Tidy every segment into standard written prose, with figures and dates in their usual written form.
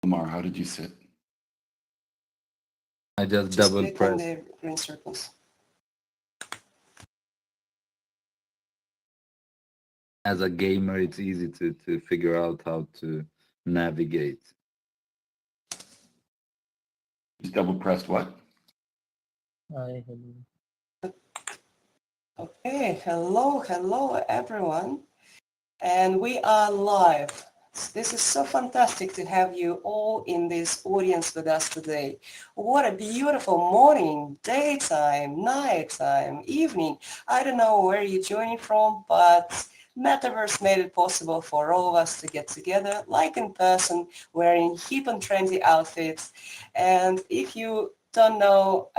Lamar, how did you sit? I just double click press. on the green circles. As a gamer, it's easy to figure out how to navigate. Just double pressed what? Okay, hello everyone. And we are live. This is so fantastic to have you all in this audience with us today. What a beautiful morning, daytime, nighttime, evening. I don't know where you're joining from, but Metaverse made it possible for all of us to get together, like in person, wearing hip and trendy outfits. And if you don't know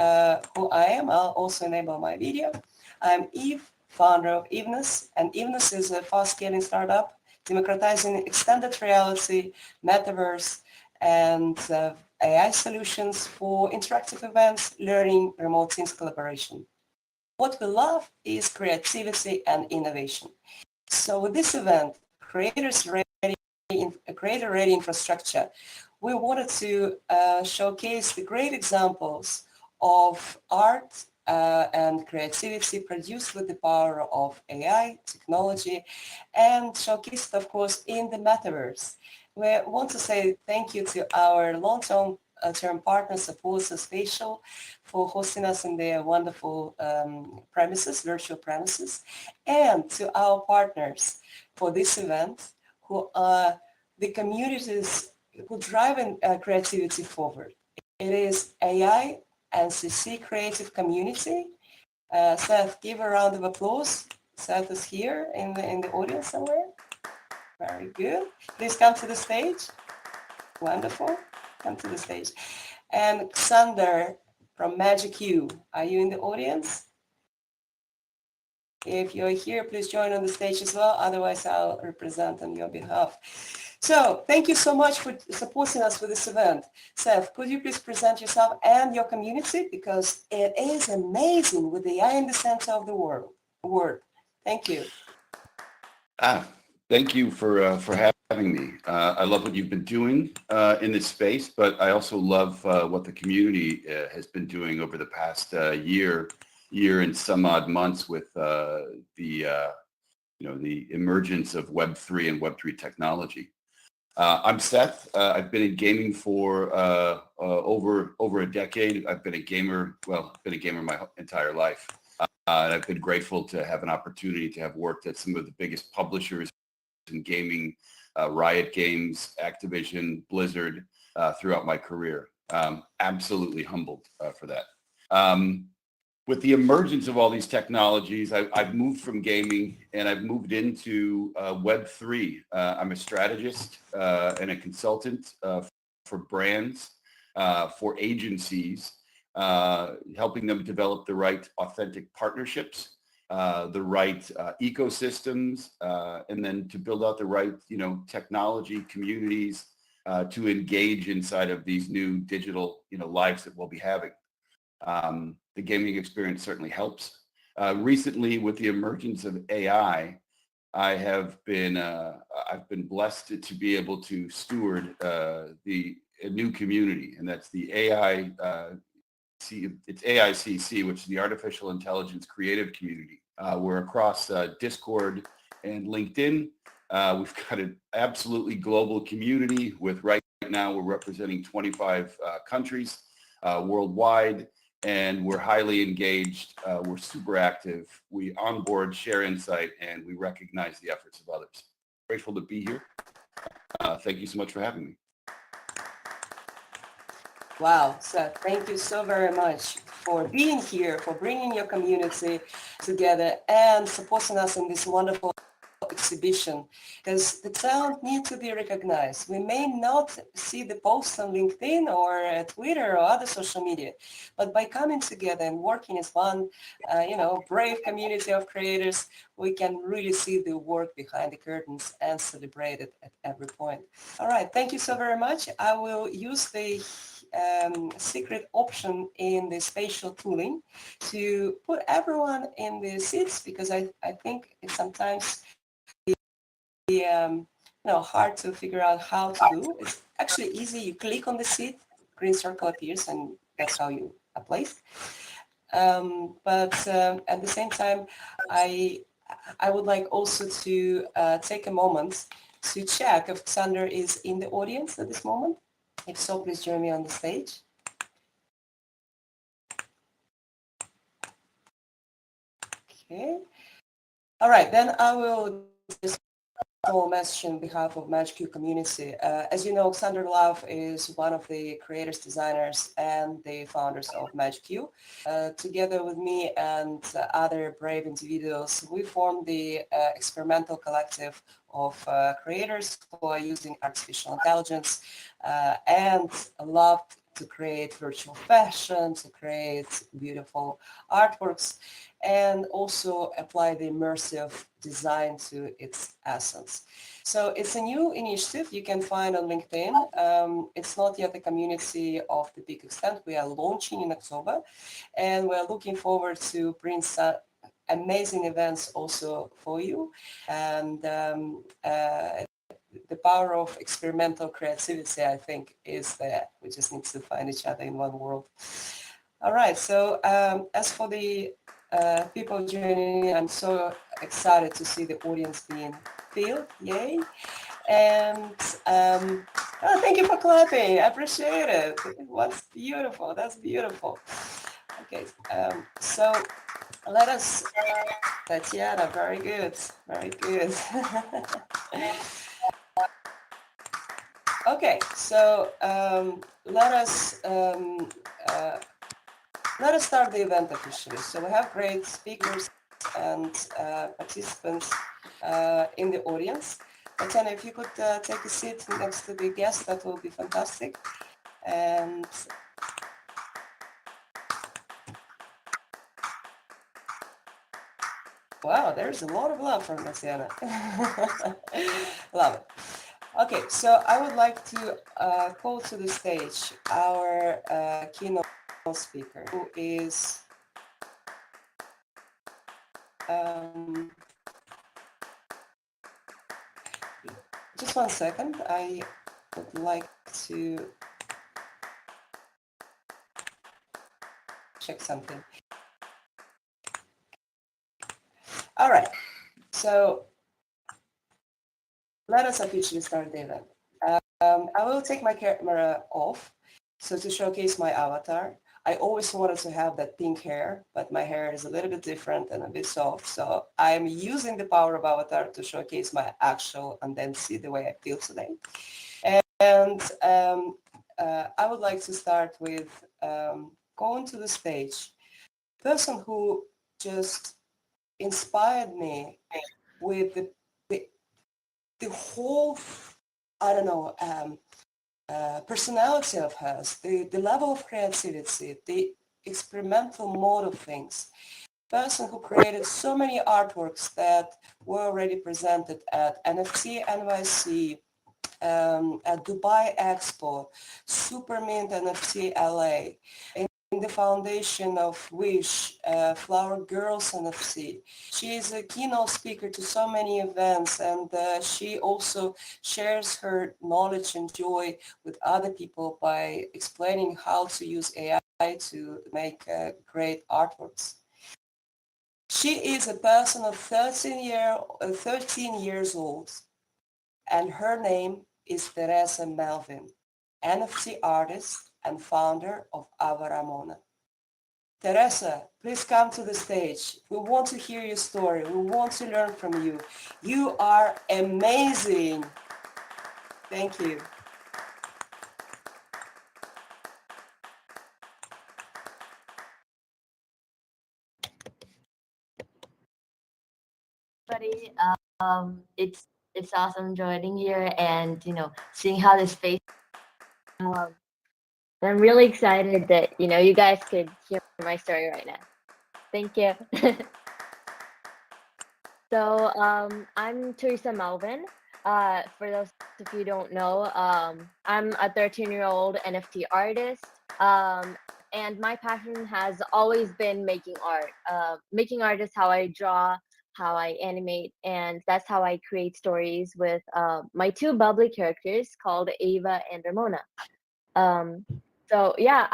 who I am, I'll also enable my video. I'm Eve, founder of Evenness, and Evenness is a fast-scaling startup democratizing extended reality, metaverse, and AI solutions for interactive events, learning, remote teams collaboration. What we love is creativity and innovation. So with this event, creator-ready infrastructure, we wanted to showcase the great examples of art and creativity produced with the power of AI, technology, and showcased, of course, in the metaverse. We want to say thank you to our long-term partner, Supporter Spatial, for hosting us in their wonderful premises, virtual premises, and to our partners for this event, who are the communities who drive creativity forward. It is AI and CC Creative Community. Seth, give a round of applause. Seth is here in the audience somewhere. Very good. Please come to the stage. Wonderful. Come to the stage. And Xander from Magic U, are you in the audience? If you're here, please join on the stage as well. Otherwise, I'll represent on your behalf. So thank you so much for supporting us with this event. Seth, could you please present yourself and your community, because it is amazing with the AI in the center of the word. Thank you. Thank you for having me. I love what you've been doing in this space, but I also love what the community has been doing over the past year and some odd months with the emergence of Web3 and Web3 technology. I'm Seth. I've been in gaming for over a decade. I've been a gamer my entire life. And I've been grateful to have an opportunity to have worked at some of the biggest publishers in gaming, Riot Games, Activision, Blizzard, throughout my career. Absolutely humbled for that. With the emergence of all these technologies, I've moved from gaming and I've moved into Web3. I'm a strategist and a consultant for brands, for agencies, helping them develop the right authentic partnerships, the right ecosystems, and then to build out the right, technology communities to engage inside of these new digital, lives that we'll be having. The gaming experience certainly helps. Recently, with the emergence of AI, I've been blessed to be able to steward a new community, and that's the AI. It's AICC, which is the Artificial Intelligence Creative Community. We're across Discord and LinkedIn. We've got an absolutely global community with right now we're representing 25 countries worldwide, and we're highly engaged. We're super active. We onboard, share insight, and we recognize the efforts of others. Grateful to be here. Thank you so much for having me. Wow, Seth, thank you so very much for being here, for bringing your community together and supporting us in this wonderful exhibition, because the talent needs to be recognized. We may not see the posts on LinkedIn or Twitter or other social media, but by coming together and working as one, brave community of creators, we can really see the work behind the curtains and celebrate it at every point. All right, thank you so very much. I will use the secret option in the spatial tooling to put everyone in the seats, because I think it's sometimes the hard to figure out how to do. It's actually easy. You click on the seed, green circle appears, and that's how you are placed. But at the same time, I would like also to take a moment to check if Xander is in the audience at this moment. If so, please join me on the stage. Okay. All right, then I will just small message on behalf of MagicQ community. As you know, Xander is one of the creators, designers, and the founders of MagicQ. Together with me and other brave individuals, we formed the experimental collective of creators who are using artificial intelligence and love to create virtual fashion, to create beautiful artworks, and also apply the immersive design to its essence. So it's a new initiative you can find on LinkedIn. It's not yet a community of the big extent. We are launching in October, and we're looking forward to bring some amazing events also for you. And the power of experimental creativity, I think, is there. We just need to find each other in one world. All right, so as for the people joining, I'm so excited to see the audience being filled, yay. And thank you for clapping, I appreciate it. What's beautiful, that's beautiful. Okay, so let us, Tatiana, very good, very good. Okay, so let us start the event officially. So we have great speakers and participants in the audience. Tatiana, if you could take a seat next to the guest, that will be fantastic. And wow, there's a lot of love from Tatiana. Love it. Okay, so I would like to call to the stage our keynote speaker, who is just one second. I would like to check something. All right, so let us officially start the event. I will take my camera off, so to showcase my avatar. I always wanted to have that pink hair, but my hair is a little bit different and a bit soft. So I'm using the power of avatar to showcase my actual and then see the way I feel today. And I would like to start with going to the stage. Person who just inspired me with the whole, I don't know, personality of hers, the level of creativity, the experimental mode of things. Person who created so many artworks that were already presented at NFT NYC, at Dubai Expo, Supermint NFT LA, in the foundation of Wish, Flower Girls NFT. She is a keynote speaker to so many events, and she also shares her knowledge and joy with other people by explaining how to use AI to make great artworks. She is a person of 13 years old, and her name is Teresa Melvin, NFT artist and founder of AvaRamona. Teresa, please come to the stage. We want to hear your story. We want to learn from you. You are amazing. Thank you. Everybody, it's awesome joining here and seeing how this space. I'm really excited that you guys could hear my story right now. Thank you. So I'm Teresa Melvin. For those of you who don't know, I'm a 13-year-old NFT artist, and my passion has always been making art. Making art is how I draw, how I animate, and that's how I create stories with my two bubbly characters called Ava and Ramona. Um, so yeah,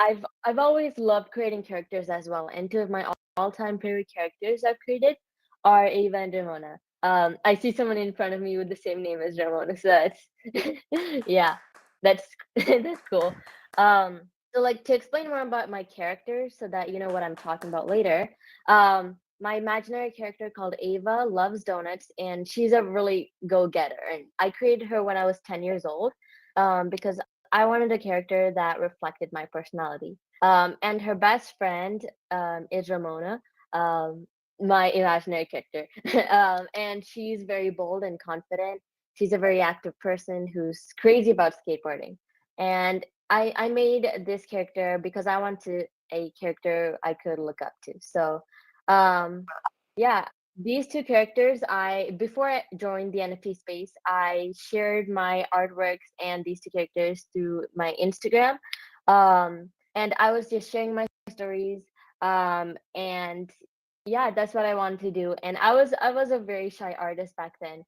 I've always loved creating characters as well, and two of my all-time favorite characters I've created are Ava and Ramona. I see someone in front of me with the same name as Ramona, so that's yeah, that's that's cool. Um, so like to explain more about my characters so that you know what I'm talking about later. My imaginary character called Ava loves donuts and she's a really go-getter. And I created her when I was 10 years old because I wanted a character that reflected my personality. And her best friend is Ramona, um, my imaginary character. And she's very bold and confident. She's a very active person who's crazy about skateboarding. And I made this character because I wanted a character I could look up to. So um, yeah, these two characters, before I joined the NFT space, I shared my artworks and these two characters through my Instagram. And I was just sharing my stories. And yeah, that's what I wanted to do. And I was a very shy artist back then.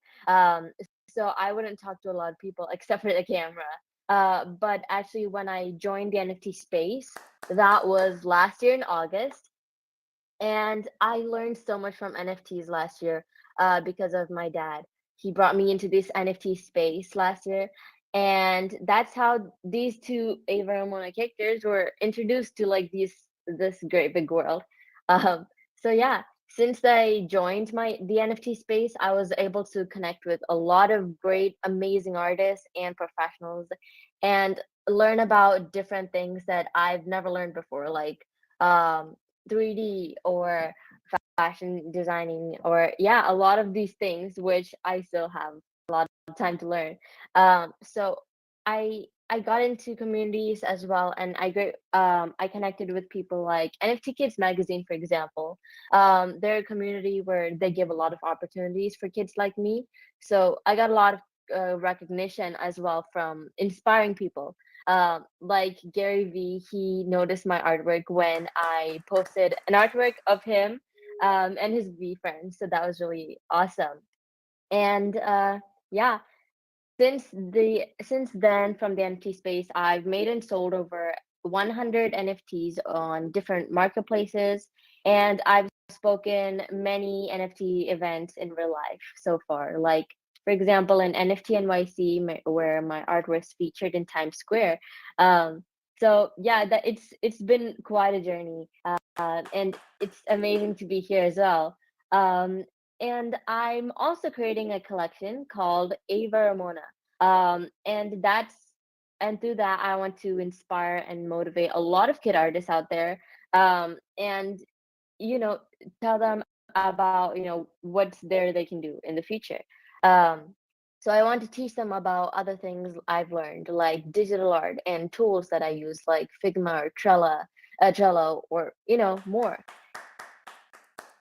So I wouldn't talk to a lot of people except for the camera. But actually when I joined the NFT space, that was last year in August, and I learned so much from NFTs last year because of my dad. He brought me into this NFT space last year. And that's how these two AvaRamona characters were introduced to like this great big world. Um, so yeah, since I joined the NFT space, I was able to connect with a lot of great, amazing artists and professionals and learn about different things that I've never learned before, like um, 3D or fashion designing, or yeah, a lot of these things which I still have a lot of time to learn. So I got into communities as well, and I connected with people like NFT Kids magazine, for example. They're a community where they give a lot of opportunities for kids like me. So I got a lot of recognition as well from inspiring people. Like Gary V, he noticed my artwork when I posted an artwork of him and his V friends. So that was really awesome. And yeah, since then from the NFT space, I've made and sold over 100 NFTs on different marketplaces, and I've spoken many NFT events in real life so far. Like for example, in NFT NYC, where my art was featured in Times Square. So yeah, that it's been quite a journey, and it's amazing to be here as well. Um, and I'm also creating a collection called AvaRamona. And through that, I want to inspire and motivate a lot of kid artists out there, and you know, tell them about what's there they can do in the future. Um, so I want to teach them about other things I've learned, like digital art and tools that I use, like Figma or Trello, or more.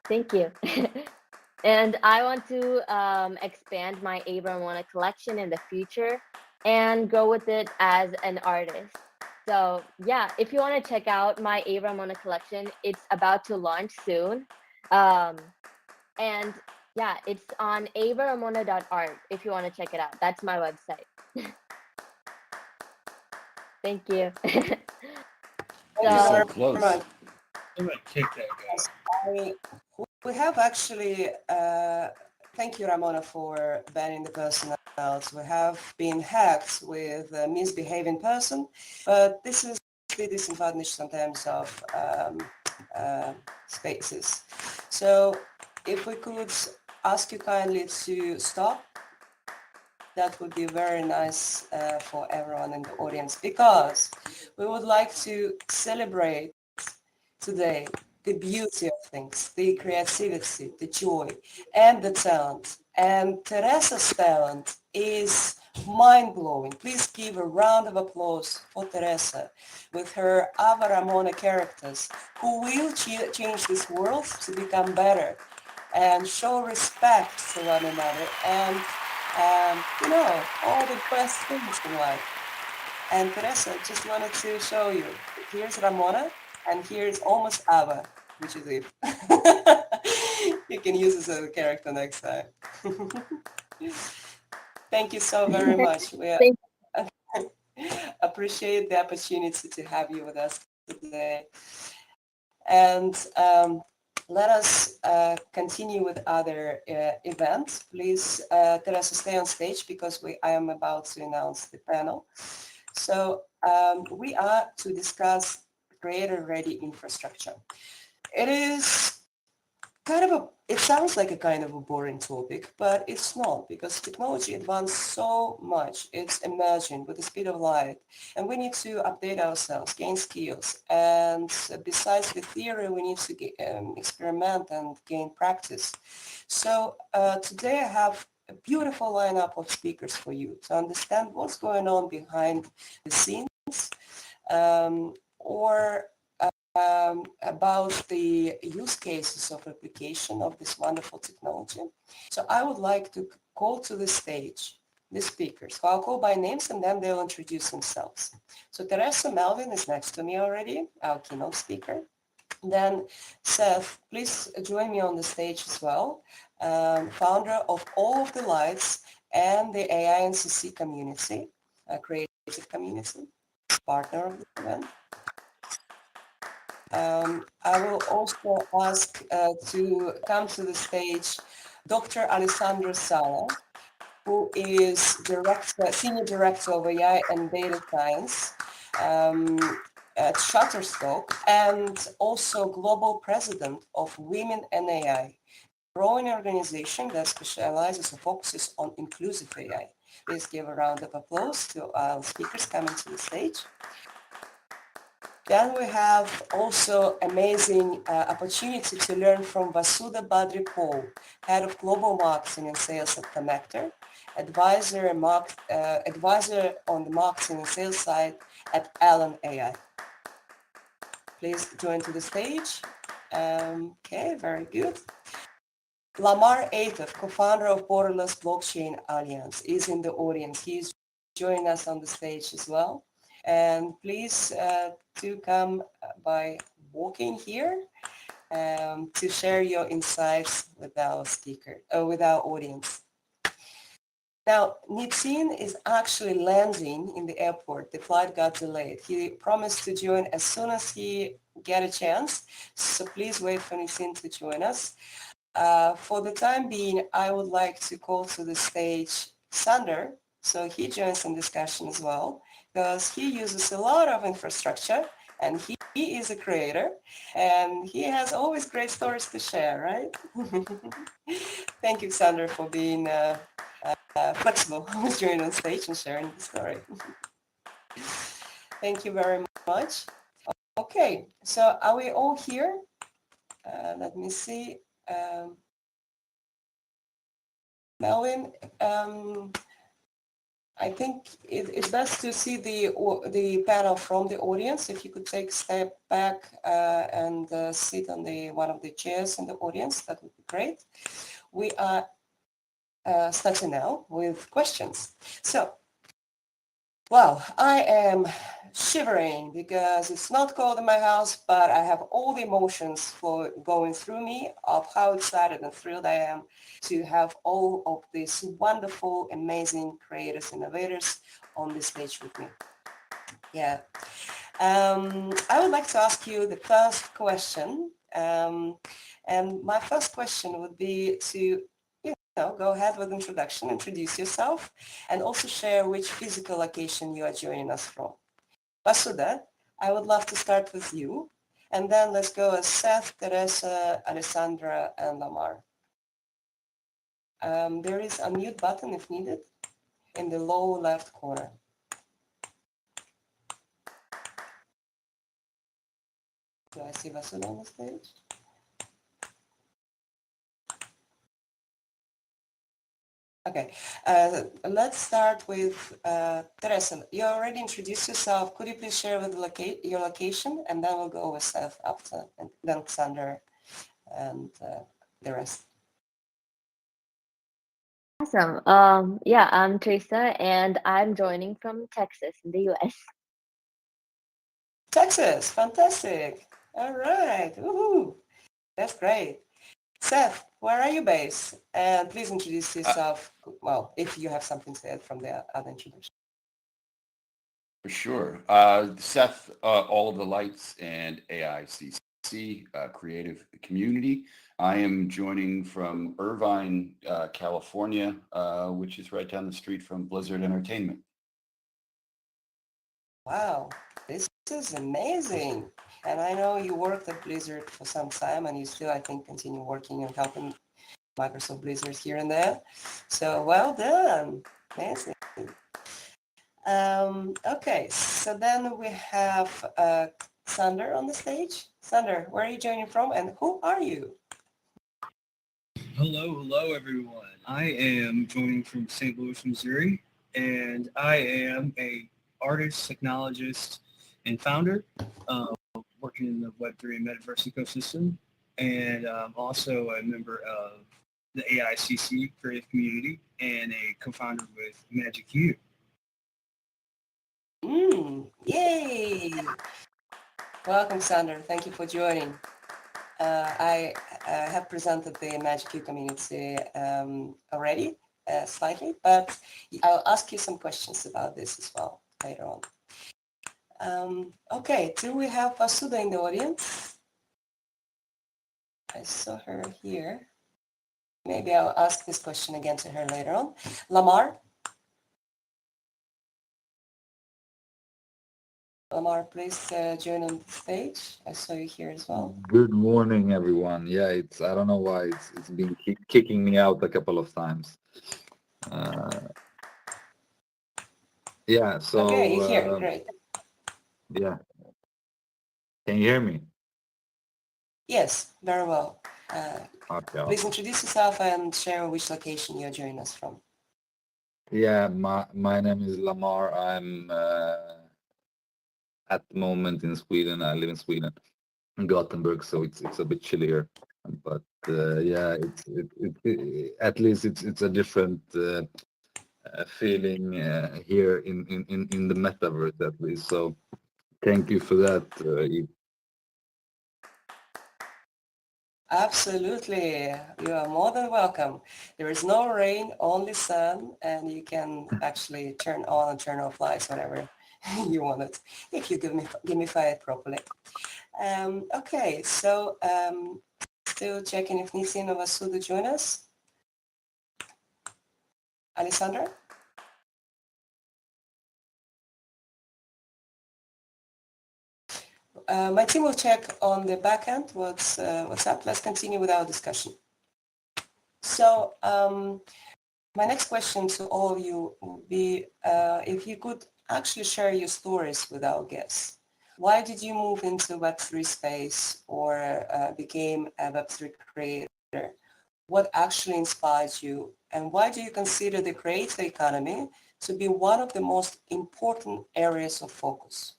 Thank you. And I want to expand my AvaRamona collection in the future and go with it as an artist. So yeah, if you want to check out my AvaRamona collection, it's about to launch soon. Um, and yeah, it's on avaramona.art if you want to check it out. That's my website. Thank you. Thank you You're so very close. much. I'm gonna kick that guy. We have actually, thank you, Ramona, for banning the personals. We have been hacked with a misbehaving person, but this is the disadvantage sometimes of spaces. So if we could ask you kindly to stop, that would be very nice for everyone in the audience, because we would like to celebrate today the beauty of things, the creativity, the joy, and the talent. And Teresa's talent is mind-blowing. Please give a round of applause for Teresa with her AvaRamona characters, who will change this world to become better and show respect to one another, and all the best things in life. And Teresa, just wanted to show you. Here's Ramona, and here's almost Ava. which is if. You can use this as a character next time. Thank you so very much. We Thank appreciate the opportunity to have you with us today. And let us continue with other events. Please, Teresa, stay on stage because I am about to announce the panel. So we are to discuss creator-ready infrastructure. It is it sounds like a kind of a boring topic, but it's not, because technology advanced so much. It's emerging with the speed of light, and we need to update ourselves, gain skills. And besides the theory, we need to experiment and gain practice. So today I have a beautiful lineup of speakers for you to understand what's going on behind the scenes, or about the use cases of application of this wonderful technology. So I would like to call to the stage the speakers. So I'll call by names and then they'll introduce themselves. So Teresa, Melvin is next to me already, our keynote speaker. Then Seth, please join me on the stage as well, founder of All of the Lights and the AI and CC community, a creative community, partner of the event. I will also ask to come to the stage Dr. Alessandra Sala, who is Senior Director of AI and Data Science at Shutterstock, and also Global President of Women and AI, a growing organization that specializes and focuses on inclusive AI. Please give a round of applause to our speakers coming to the stage. Then we have also amazing opportunity to learn from Vasudha Badri-Paul, Head of Global Marketing and Sales at Connectr, advisor on the marketing and sales side at Allen AI. Please join to the stage. Okay, very good. Lamar, Eitow, co-founder of Borderless Blockchain Alliance, is in the audience. He's joining us on the stage as well. And please do come by walking here to share your insights with our with our audience. Now, Nitin is actually landing in the airport. The flight got delayed. He promised to join as soon as he get a chance. So please wait for Nitin to join us. For the time being, I would like to call to the stage Xander, so he joins in discussion as well, because he uses a lot of infrastructure and he is a creator and he has always great stories to share, right? Thank you, Xander, for being flexible with joining on stage and sharing the story. Thank you very much. Okay, so are we all here? Let me see. Melvin, I think it's best to see the panel from the audience. If you could take a step back and sit on one of the chairs in the audience, that would be great. We are starting now with questions. So, well, I am shivering because it's not cold in my house, but I have all the emotions going through me of how excited and thrilled I am to have all of these wonderful, amazing creators, innovators on the stage with me. Yeah. I would like to ask you the first question. And my first question would be to go ahead with introduction, introduce yourself, and also share which physical location you are joining us from. Vasudha, I would love to start with you, and then let's go as Seth, Teresa, Alessandra, and Lamar. There is a mute button if needed in the lower left corner. Do I see Vasudha on the stage? Okay, let's start with Teresa. You already introduced yourself. Could you please share with your location, and then we'll go with Seth after, and then Xander and the rest. Awesome. Yeah, I'm Teresa, and I'm joining from Texas in the US. Texas, fantastic. All right. Woohoo. That's great. Seth, where are you based? And please introduce yourself. Well, if you have something to add from the other introduction. For sure. Seth, all of the lights and AICC, creative community. I am joining from Irvine, California, which is right down the street from Blizzard Entertainment. Wow, this is amazing. And I know you worked at Blizzard for some time and you still, I think, continue working and helping Microsoft Blizzard here and there. So well done. Amazing. Okay, so then we have Xander on the stage. Xander, where are you joining from and who are you? Hello, everyone. I am joining from St. Louis, Missouri, and I am a artist, technologist, and founder working in the Web3 and Metaverse ecosystem, and I'm also a member of the AICC creative community and a co-founder with Magic U. Yay! Welcome, Xander. Thank you for joining. I have presented the Magic U community already, slightly, but I'll ask you some questions about this as well later on. Okay, do we have Vasudha in the audience? I saw her here. Maybe I'll ask this question again to her later on. Lamar? Lamar, please join on the stage. I saw you here as well. Good morning, everyone. Yeah, I don't know why it's been kicking me out a couple of times. Yeah, so Okay, you're here. Great. yeah. Can you hear me? Yes, very well. Okay. Please introduce yourself and share which location you're joining us from. Yeah, my name is Lamar. I'm at the moment in Sweden. I live in Sweden, in Gothenburg, so it's a bit chillier. But yeah, at least it's a different feeling here in the metaverse, at least. So thank you for that. Absolutely. You are more than welcome. There is no rain, only sun, and you can actually turn on and turn off lights whenever you want it, if you gamify it properly. Okay, so still checking if Nitin or Vasudha join us. Alessandra? My team will check on the back end what's up. Let's continue with our discussion. So my next question to all of you would be if you could actually share your stories with our guests. Why did you move into Web3 space or became a Web3 creator? What actually inspires you? And why do you consider the creator economy to be one of the most important areas of focus?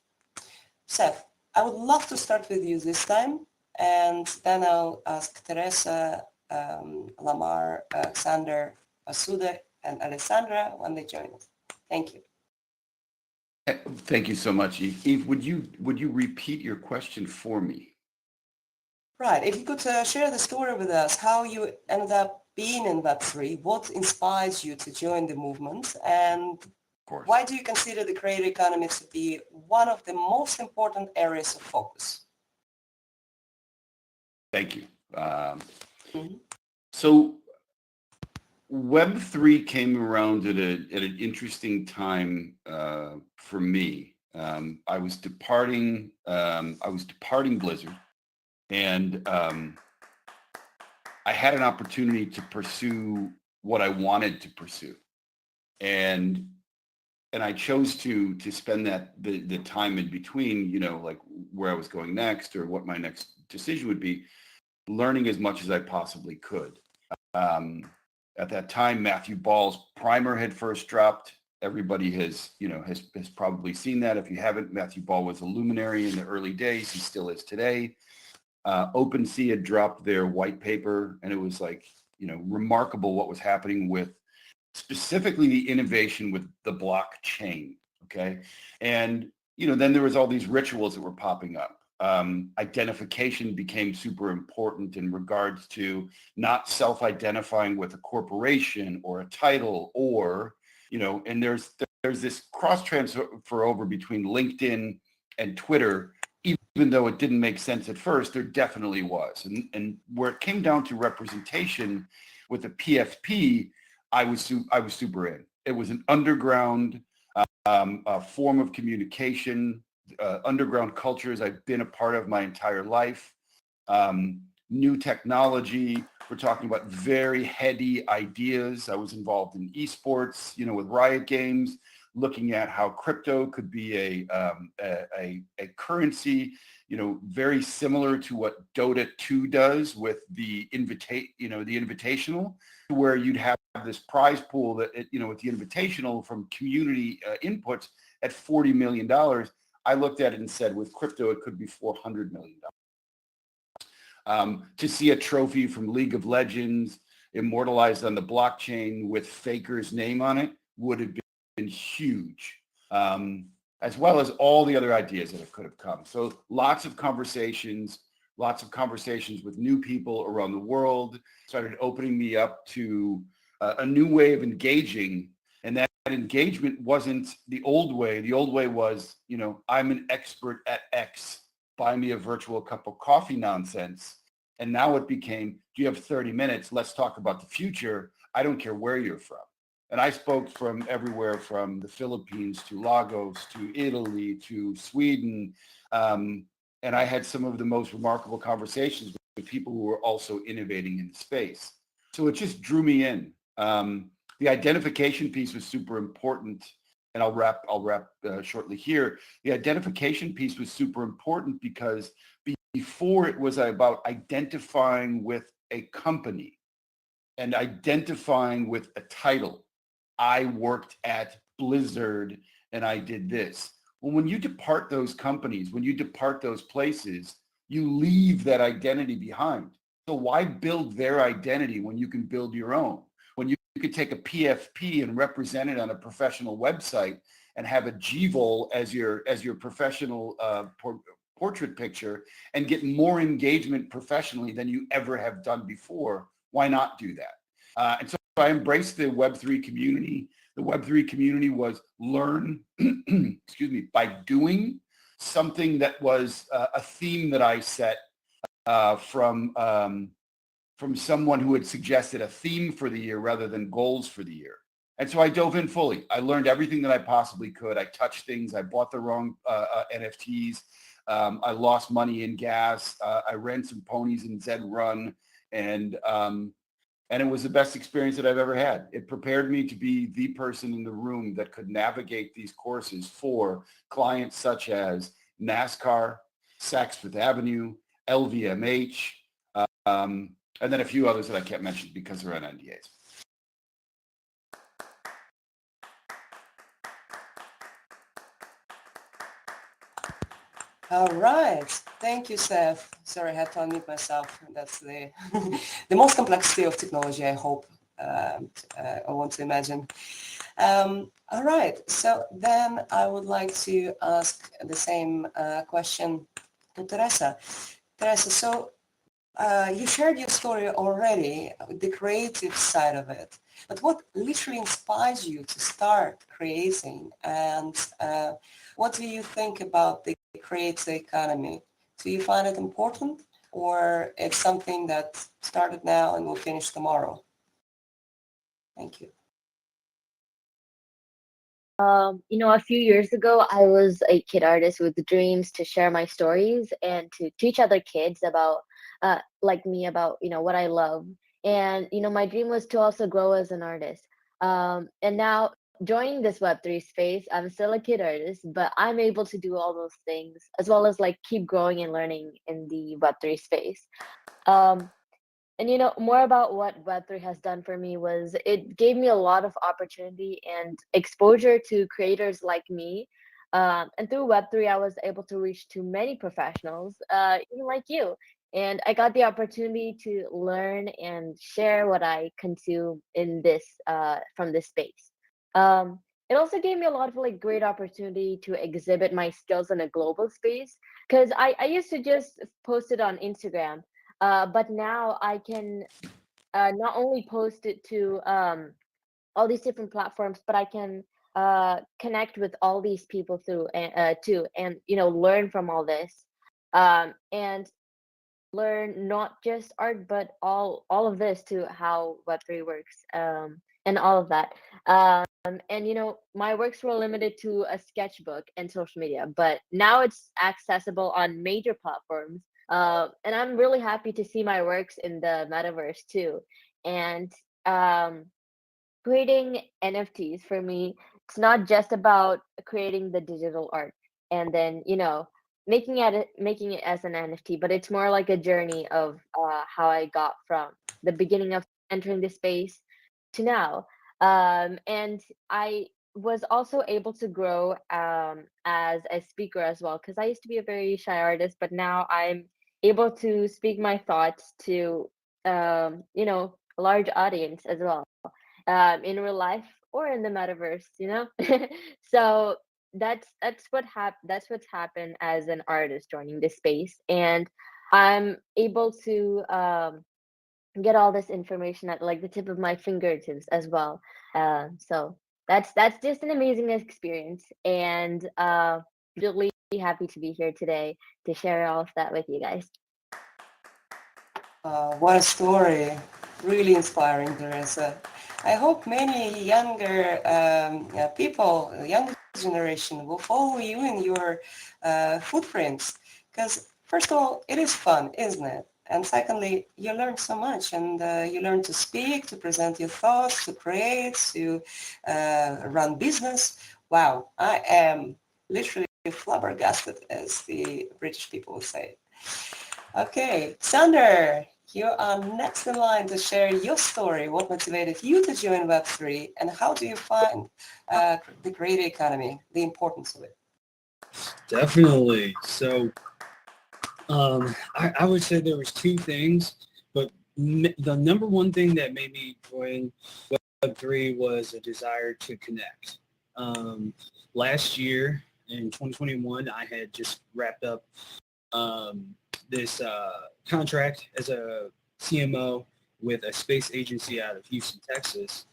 Seth, I would love to start with you this time, and then I'll ask Teresa, Lamar, Xander, Vasudha, and Alessandra when they join us. Thank you. Thank you so much, Eve. Eve, would you repeat your question for me? Right. If you could share the story with us, how you ended up being in Web3, what inspires you to join the movement, and why do you consider the creator economy to be one of the most important areas of focus? Thank you. So Web3 came around at an interesting time for me. I was departing Blizzard, and I had an opportunity to pursue what I wanted to pursue, and I chose to spend the time in between, like where I was going next or what my next decision would be, learning as much as I possibly could. At that time, Matthew Ball's primer had first dropped. Everybody has probably seen that. If you haven't, Matthew Ball was a luminary in the early days. He still is today. OpenSea had dropped their white paper, and it was remarkable what was happening with specifically the innovation with the blockchain. Okay. And, then there was all these rituals that were popping up. Identification became super important in regards to not self-identifying with a corporation or a title or, and there's this cross transfer over between LinkedIn and Twitter, even though it didn't make sense at first, there definitely was. And where it came down to representation with the PFP, I was super in. It was an underground form of communication, underground cultures I've been a part of my entire life. New technology. We're talking about very heady ideas. I was involved in esports, with Riot Games, looking at how crypto could be a currency, very similar to what Dota 2 does with the invitational, where you'd have this prize pool that, with the invitational from community inputs at $40 million. I looked at it and said, with crypto, it could be $400 million. To see a trophy from League of Legends immortalized on the blockchain with Faker's name on it would have been huge, as well as all the other ideas that could have come. So lots of conversations with new people around the world started opening me up to a new way of engaging. And that engagement wasn't the old way. The old way was, I'm an expert at X, buy me a virtual cup of coffee nonsense. And now it became, do you have 30 minutes? Let's talk about the future. I don't care where you're from. And I spoke from everywhere from the Philippines to Lagos to Italy to Sweden. And I had some of the most remarkable conversations with people who were also innovating in the space. So it just drew me in. The identification piece was super important. And I'll wrap shortly here. The identification piece was super important because before it was about identifying with a company and identifying with a title. I worked at Blizzard and I did this. Well, when you depart those companies, when you depart those places, you leave that identity behind. So why build their identity when you can build your own? When you could take a PFP and represent it on a professional website and have a GVOL as your professional portrait picture and get more engagement professionally than you ever have done before, why not do that? And so I embraced the Web3 community. The Web3 community was learn, by doing something that was a theme that I set from someone who had suggested a theme for the year rather than goals for the year. And so I dove in fully. I learned everything that I possibly could. I touched things. I bought the wrong NFTs. I lost money in gas. I ran some ponies in Zed Run. And it was the best experience that I've ever had. It prepared me to be the person in the room that could navigate these courses for clients such as NASCAR, Saks Fifth Avenue, LVMH, and then a few others that I can't mention because they're on NDAs. All right. Thank you, Seth. Sorry, I had to unmute myself. That's the the most complexity of technology, I hope. I want to imagine. All right. So then I would like to ask the same question to Teresa. Teresa, so you shared your story already, the creative side of it. But what literally inspires you to start creating? And what do you think about the creative economy? Do you find it important, or it's something that started now and will finish tomorrow? Thank you. A few years ago, I was a kid artist with dreams to share my stories and to teach other kids about, like me, about, what I love. And, my dream was to also grow as an artist. And now joining this Web3 space, I'm still a kid artist, but I'm able to do all those things as well as like keep growing and learning in the Web3 space. And more about what Web3 has done for me was it gave me a lot of opportunity and exposure to creators like me. And through Web3, I was able to reach to many professionals, even like you. And I got the opportunity to learn and share what I consume in this from this space. it also gave me a lot of like great opportunity to exhibit my skills in a global space, because I used to just post it on Instagram, but now I can not only post it to all these different platforms, but I can connect with all these people through too, and learn from all this, and learn not just art but all of this to how Web3 works, and all of that. And my works were limited to a sketchbook and social media, but now it's accessible on major platforms. And I'm really happy to see my works in the metaverse too. And creating NFTs for me, it's not just about creating the digital art and then, making it as an NFT, but it's more like a journey of how I got from the beginning of entering the space to now. And I was also able to grow as a speaker as well, because I used to be a very shy artist, but now I'm able to speak my thoughts to, a large audience as well, in real life or in the metaverse. So that's what's happened as an artist joining this space, and I'm able to get all this information at like the tip of my fingertips as well. So that's just an amazing experience, and really happy to be here today to share all of that with you guys. What a story. Really inspiring, Teresa. I hope many younger people, younger generation, will follow you in your footprints. Because first of all, it is fun, isn't it? And secondly, you learn so much, and you learn to speak, to present your thoughts, to create, to run business. Wow, I am literally flabbergasted, as the British people would say. Okay, Xander, you are next in line to share your story. What motivated you to join Web3, and how do you find the creator economy, the importance of it? Definitely. So I would say there was two things, but the number one thing that made me join Web3 was a desire to connect. Last year in 2021, I had just wrapped up this contract as a CMO with a space agency out of Houston, Texas.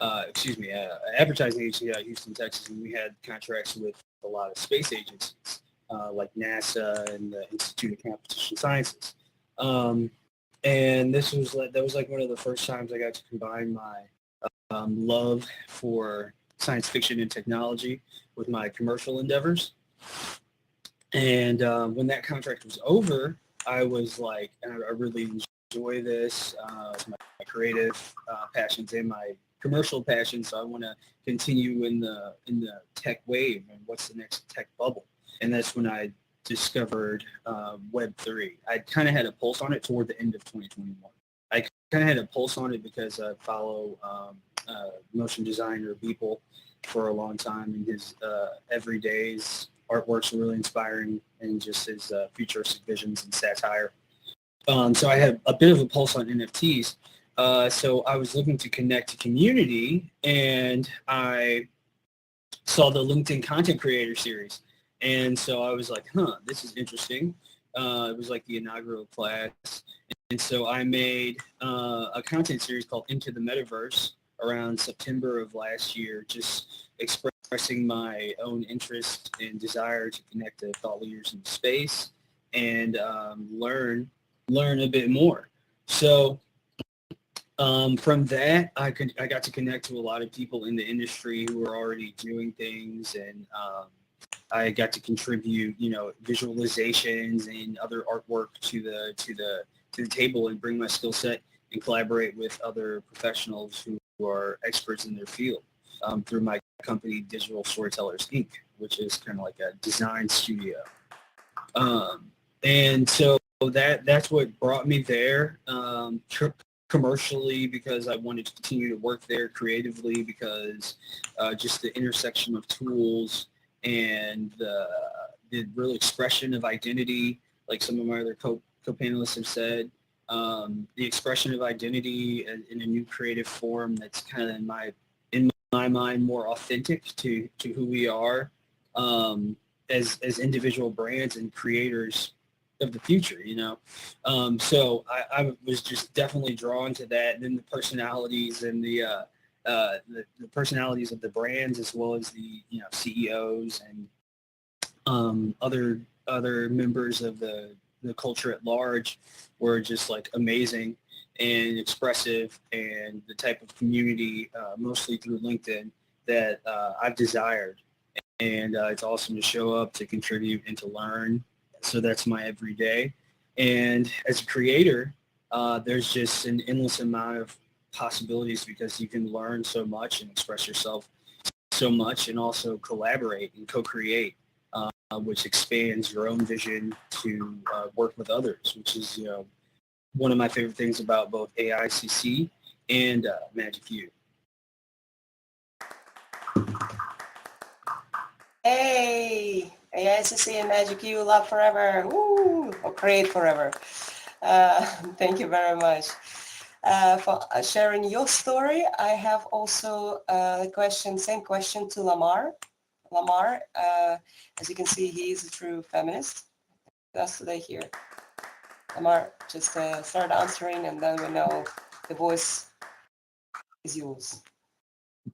Advertising agency out of Houston, Texas, and we had contracts with a lot of space agencies like NASA and the Institute of Computational Sciences. And that was like one of the first times I got to combine my love for science fiction and technology with my commercial endeavors. And when that contract was over, I was like, I really enjoy this, my creative passions and my commercial passions. So I want to continue in the tech wave, and what's the next tech bubble? And that's when I discovered Web3. I kind of had a pulse on it toward the end of 2021. I kind of had a pulse on it because I follow motion designer Beeple for a long time, and his everyday's artworks are really inspiring, and just his futuristic visions and satire. So I had a bit of a pulse on NFTs. So I was looking to connect to community, and I saw the LinkedIn Content Creator Series. And so I was like, this is interesting. It was like the inaugural class. And so I made a content series called Into the Metaverse around September of last year, just expressing my own interest and desire to connect to thought leaders in space and learn a bit more. So from that, I got to connect to a lot of people in the industry who were already doing things, and I got to contribute, visualizations and other artwork to the table, and bring my skill set and collaborate with other professionals who are experts in their field through my company, Digital Storytellers Inc., which is kind of like a design studio. And so that's what brought me there. Commercially, because I wanted to continue to work there, creatively because just the intersection of tools and the real expression of identity, like some of my other co-panelists have said, the expression of identity in a new creative form that's kind of in my mind, more authentic to who we are as individual brands and creators of the future, you know. So I was just definitely drawn to that. And then the personalities and the personalities of the brands, as well as the, you know, CEOs and other members of the culture at large were just like amazing and expressive, and the type of community, mostly through LinkedIn, that I've desired. And it's awesome to show up, to contribute, and to learn. So that's my everyday. And as a creator, there's just an endless amount of possibilities, because you can learn so much and express yourself so much, and also collaborate and co-create, which expands your own vision to work with others, which is, you know, one of my favorite things about both AICC and Magic U. Hey, AICC and Magic U, love forever, woo, or create forever. Thank you very much for sharing your story. I have also a question, same question to Lamar. Lamar, as you can see, he is a true feminist. That's today here. Lamar, just start answering, and then we know the voice is yours.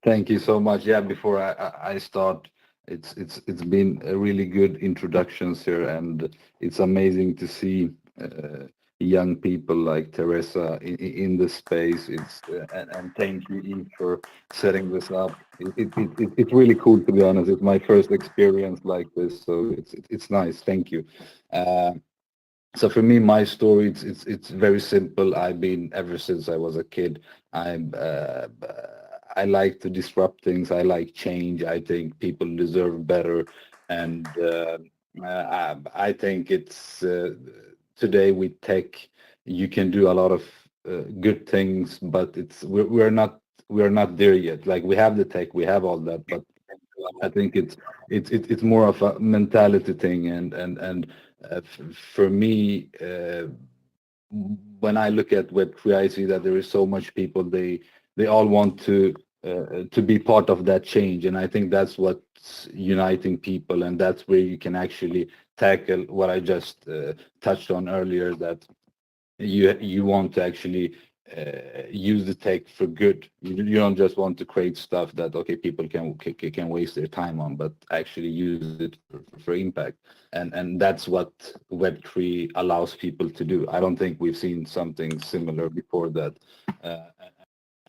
Thank you so much. Yeah, before I start, it's been a really good introductions here, and it's amazing to see young people like Teresa in the space. It's and thank you Eve for setting this up. It's really cool, to be honest. It's my first experience like this, so it's nice. Thank you. So for me, my story, it's very simple. I've been, ever since I was a kid, I like to disrupt things. I like change. I think people deserve better, and I think it's today with tech, you can do a lot of good things, but we're not there yet. Like, we have the tech, we have all that, but I think it's more of a mentality thing, and for me, when I look at Web3, I see that there is so much people, they all want to be part of that change, and I think that's what's uniting people, and that's where you can actually tackle what I just touched on earlier, that you want to actually use the tech for good. You don't just want to create stuff that, okay, people can waste their time on, but actually use it for impact. And that's what Web3 allows people to do. I don't think we've seen something similar before that.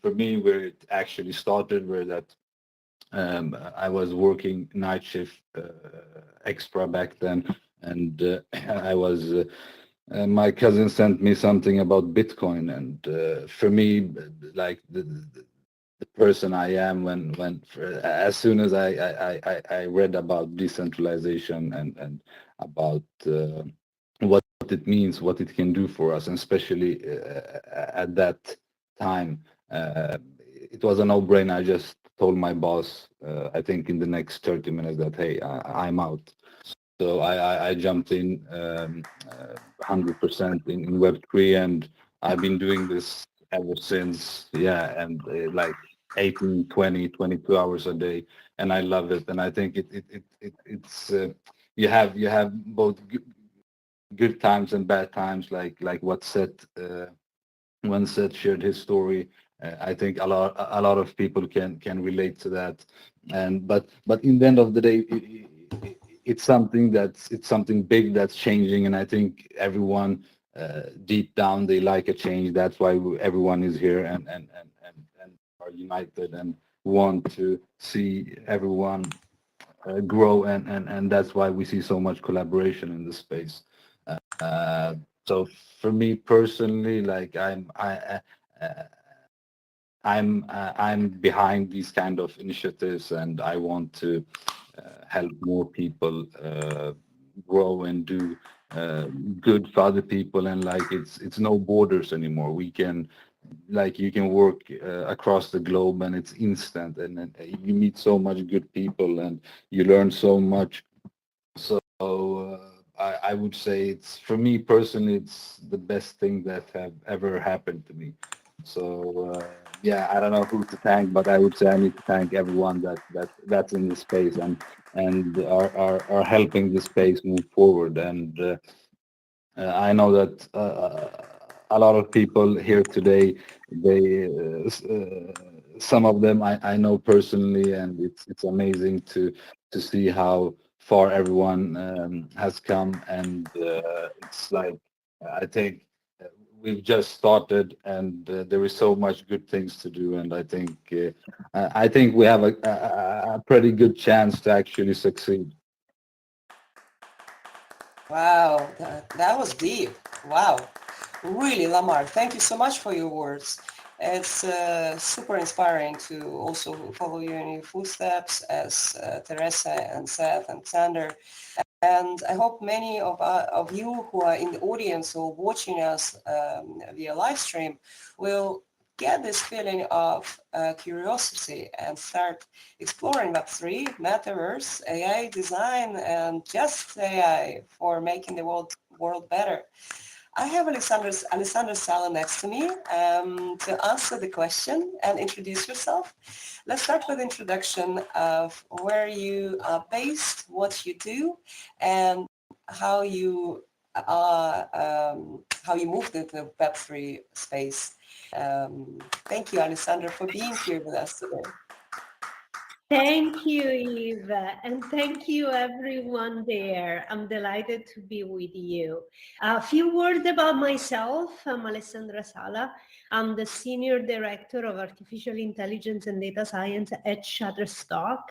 For me, where it actually started, where that I was working night shift extra back then, and I was my cousin sent me something about Bitcoin, and for me, like the person I am, as soon as I read about decentralization and about what it means, what it can do for us, and especially at that time, it was a no-brainer. I just told my boss, I think in the next 30 minutes, that, hey, I'm out. So I jumped in 100% in Web3, and I've been doing this ever since. Yeah, and like 18, 20, 22 hours a day, and I love it. And I think it's you have both good times and bad times, like what Seth when Seth shared his story. I think a lot of people can relate to that. And but in the end of the day, it's something big that's changing, and I think everyone deep down, they like a change. That's why everyone is here and are united and want to see everyone grow, and that's why we see so much collaboration in the space. So for me personally, like I'm behind these kind of initiatives, and I want to help more people grow and do good for other people. And like, it's no borders anymore. We can, like, you can work across the globe, and it's instant, and then you meet so much good people, and you learn so much. So I would say, it's, for me personally, it's the best thing that have ever happened to me. So yeah, I don't know who to thank, but I would say I need to thank everyone that's in the space and are helping the space move forward. And I know that a lot of people here today, some of them I know personally, and it's amazing to see how far everyone has come. And it's like I think we've just started, and there is so much good things to do. And I think we have a pretty good chance to actually succeed. Wow, that was deep. Wow. Really, Lamar, thank you so much for your words. It's super inspiring to also follow you in your footsteps as Teresa and Seth and Xander. And I hope many of you who are in the audience or watching us via live stream will get this feeling of curiosity and start exploring Web3, Metaverse, AI design, and just AI for making the world better. I have Alessandra Sala next to me to answer the question and introduce yourself. Let's start with introduction of where you are based, what you do, and how you moved into the Web3 space. Thank you, Alessandra, for being here with us today. Thank you, Eva, and thank you everyone there. I'm delighted to be with you. A few words about myself. I'm Alessandra Sala. I'm the Senior Director of Artificial Intelligence and Data Science at Shutterstock,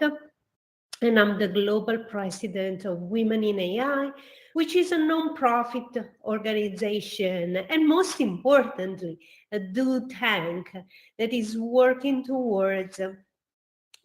and I'm the Global President of Women in AI, which is a non-profit organization, and most importantly, a do tank that is working towards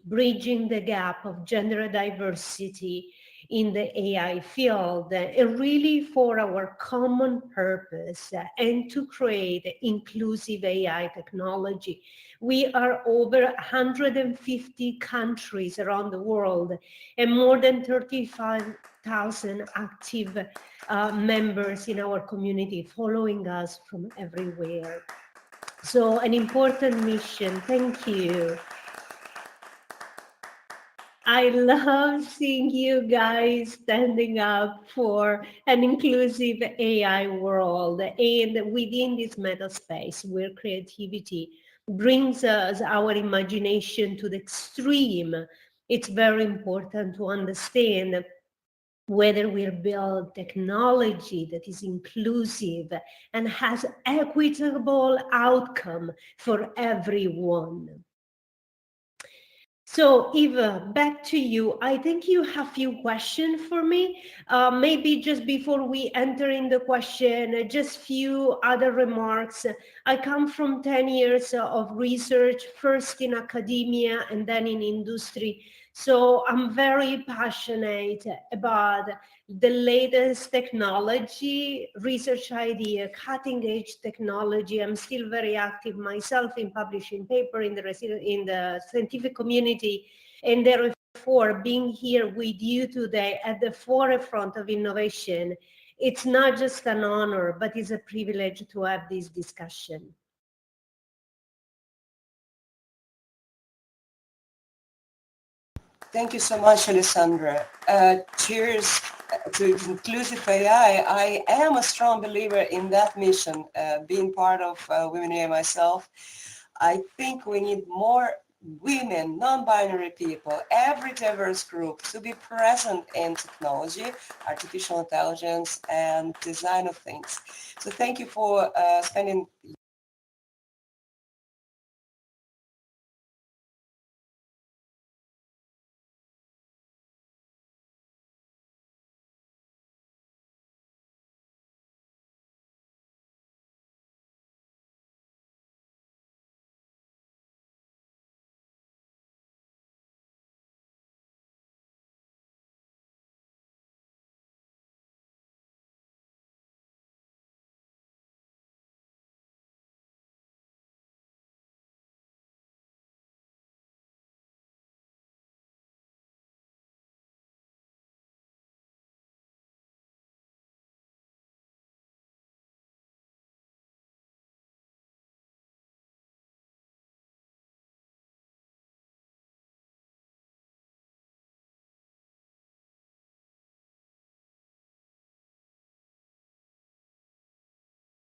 bridging the gap of gender diversity in the AI field, and really for our common purpose and to create inclusive AI technology. We are over 150 countries around the world and more than 35,000 active members in our community following us from everywhere. So an important mission. Thank you. I love seeing you guys standing up for an inclusive AI world and within this meta space where creativity brings us our imagination to the extreme. It's very important to understand whether we build technology that is inclusive and has equitable outcome for everyone. So Eva, back to you. I think you have a few questions for me. Maybe just before we enter in the question, just few other remarks. I come from 10 years of research, first in academia and then in industry. So I'm very passionate about the latest technology, research idea, cutting edge technology. I'm still very active myself in publishing paper in the scientific community, and therefore being here with you today at the forefront of innovation, it's not just an honor, but it's a privilege to have this discussion. Thank you so much, Alessandra. Cheers to inclusive AI. I am a strong believer in that mission, being part of Women in AI myself. I think we need more women, non-binary people, every diverse group to be present in technology, artificial intelligence, and design of things. So thank you for spending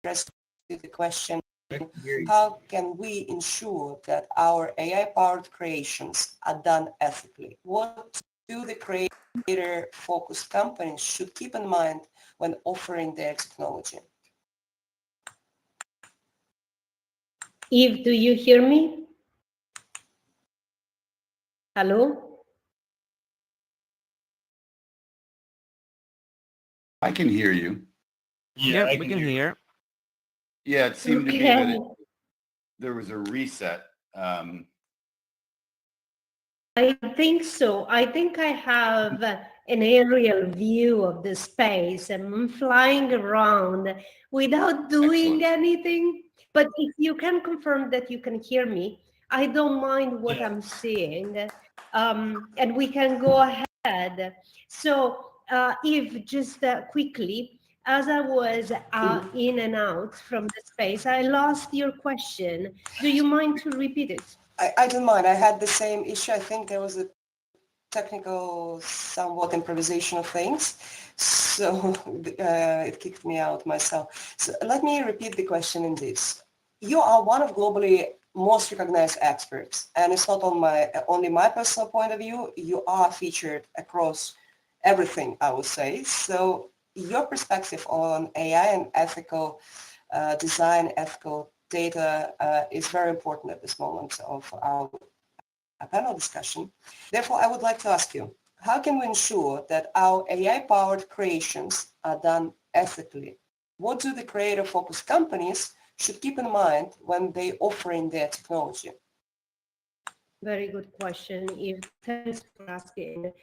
address to the question, I can hear you. how can we ensure that our AI-powered creations are done ethically? What do the creator-focused companies should keep in mind when offering their technology? Eve, do you hear me? Hello? I can hear you. Yeah, I we can hear. Yeah, it seemed to me Okay. that there was a reset. I think so. I think I have an aerial view of the space and I'm flying around without doing Excellent. anything. But if you can confirm that you can hear me, I don't mind what Yeah. I'm seeing. And we can go ahead. So if just quickly, as I was in and out from the space, I lost your question. Do you mind to repeat it? I don't mind. I had the same issue. I think there was a technical, somewhat improvisation of things. So it kicked me out myself. So let me repeat the question in this. You are one of globally most recognized experts, and it's not only my personal point of view. You are featured across everything, I would say. So your perspective on AI and ethical design, ethical data is very important at this moment of our panel discussion. Therefore, I would like to ask you, how can we ensure that our AI-powered creations are done ethically? What do the creator-focused companies should keep in mind when they offering their technology? Very good question, Eve. Thanks for asking.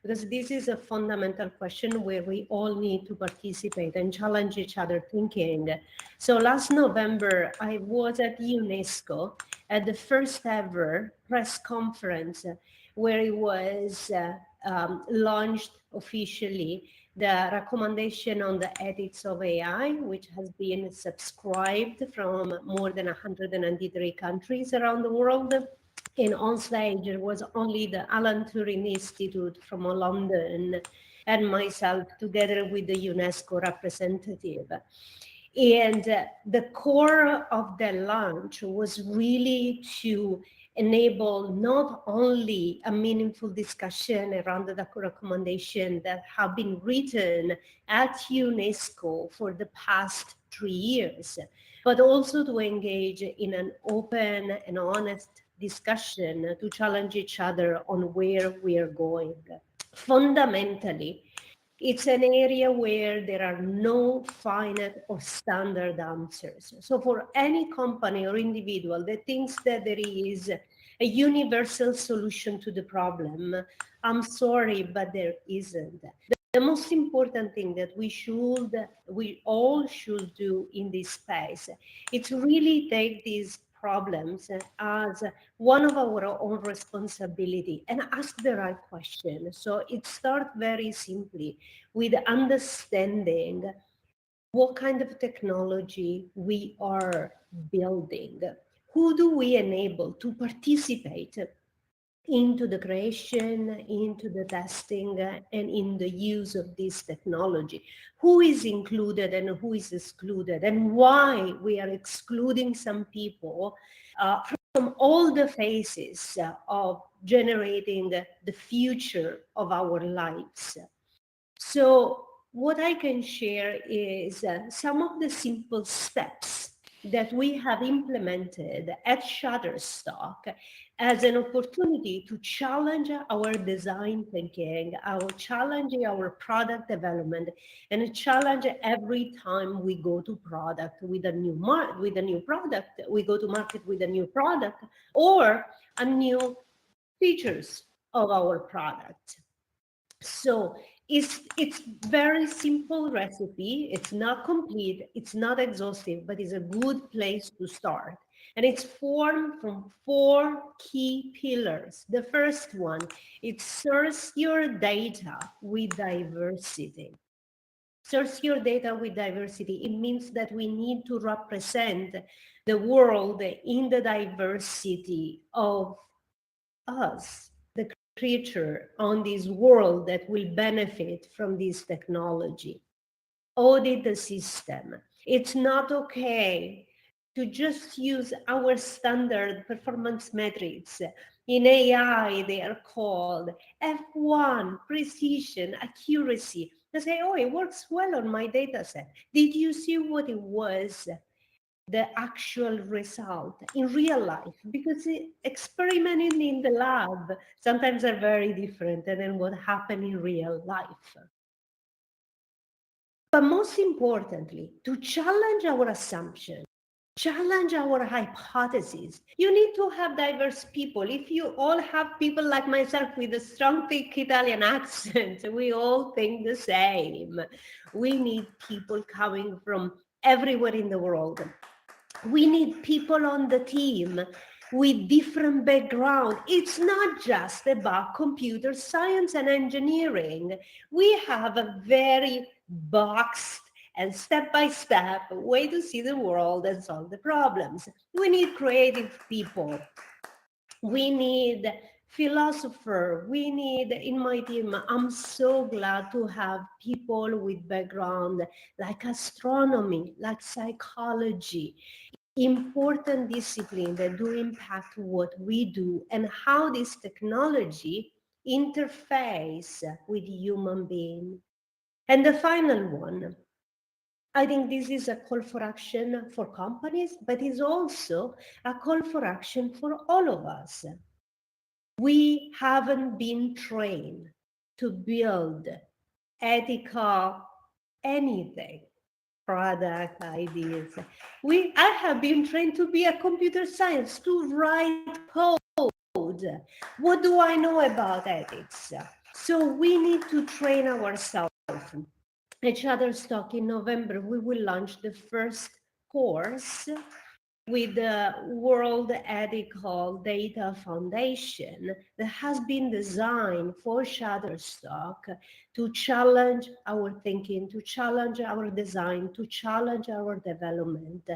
Because this is a fundamental question where we all need to participate and challenge each other thinking. So last November, I was at UNESCO at the first ever press conference where it was launched officially the recommendation on the ethics of AI, which has been subscribed from more than 193 countries around the world. And on stage, there was only the Alan Turing Institute from London and myself together with the UNESCO representative. And the core of the launch was really to enable not only a meaningful discussion around the recommendation that have been written at UNESCO for the past 3 years, but also to engage in an open and honest discussion to challenge each other on where we are going. Fundamentally, it's an area where there are no finite or standard answers. So for any company or individual that thinks that there is a universal solution to the problem, I'm sorry, but there isn't. The most important thing that we all should do in this space, it's really take these problems as one of our own responsibility and ask the right question. So it starts very simply with understanding what kind of technology we are building. Who do we enable to participate into the creation, into the testing, and in the use of this technology? Who is included and who is excluded, and why we are excluding some people from all the phases of generating the future of our lives. So what I can share is some of the simple steps that we have implemented at Shutterstock as an opportunity to challenge our design thinking, challenging our product development, and a challenge every time we go to product with a new product, we go to market with a new product or a new features of our product. So it's very simple recipe. It's not complete, it's not exhaustive, but it's a good place to start. And it's formed from 4 key pillars. The first one, it source your data with diversity. Source your data with diversity. It means that we need to represent the world in the diversity of us, the creature on this world that will benefit from this technology. Audit the system. It's not okay to just use our standard performance metrics. In AI, they are called F1, precision, accuracy. They say, oh, it works well on my data set. Did you see what it was? The actual result in real life, because experimenting in the lab sometimes are very different than what happened in real life. But most importantly, to challenge our assumption, challenge our hypotheses, you need to have diverse people. If you all have people like myself with a strong, thick Italian accent, we all think the same. We need people coming from everywhere in the world. We need people on the team with different background. It's not just about computer science and engineering. We have a very boxed and step-by-step way to see the world and solve the problems. We need creative people. We need philosopher. We need, in my team, I'm so glad to have people with background like astronomy, like psychology, important disciplines that do impact what we do and how this technology interface with human being. And the final one, I think this is a call for action for companies, but is also a call for action for all of us. We haven't been trained to build ethical anything, product ideas. I have been trained to be a computer science, to write code. What do I know about ethics? So we need to train ourselves. At Shutterstock in November, we will launch the first course with the World Ethical Data Foundation that has been designed for Shutterstock to challenge our thinking, to challenge our design, to challenge our development,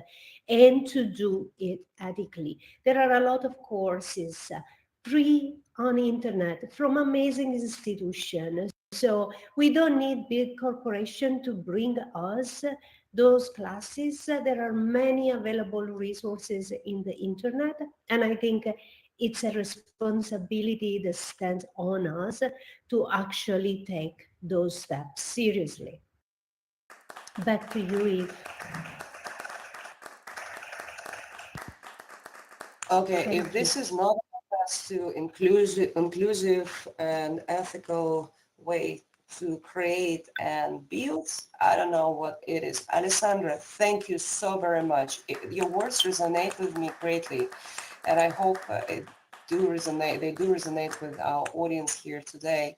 and to do it ethically. There are a lot of courses free on the internet from amazing institutions. So we don't need big corporations to bring us those classes. There are many available resources in the internet, and I think it's a responsibility that stands on us to actually take those steps seriously. Back to you, Eve. Okay, Thank if this is not a path to inclusive and ethical way to create and build, I don't know what it is. Alessandra, thank you so very much. Your words resonate with me greatly, and I hope they do resonate with our audience here today.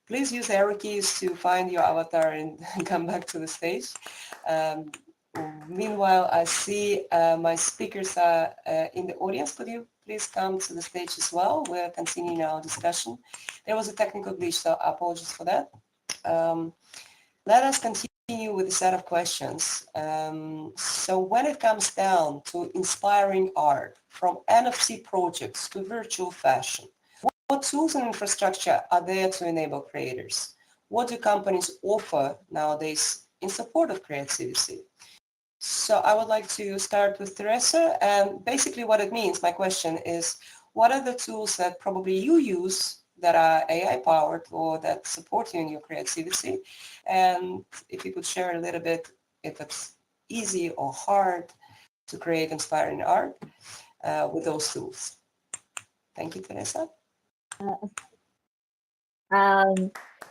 Please use arrow keys to find your avatar and come back to the stage. Meanwhile, I see my speakers are in the audience. Could you please come to the stage as well? We're continuing our discussion. There was a technical glitch, so apologies for that. Let us continue with a set of questions. So when it comes down to inspiring art, from NFC projects to virtual fashion, what tools and infrastructure are there to enable creators? What do companies offer nowadays in support of creativity? So I would like to start with Teresa, and basically what it means, my question is, what are the tools that probably you use that are AI powered or that support you in your creativity? And if you could share a little bit, if it's easy or hard to create inspiring art with those tools. Thank you, Teresa.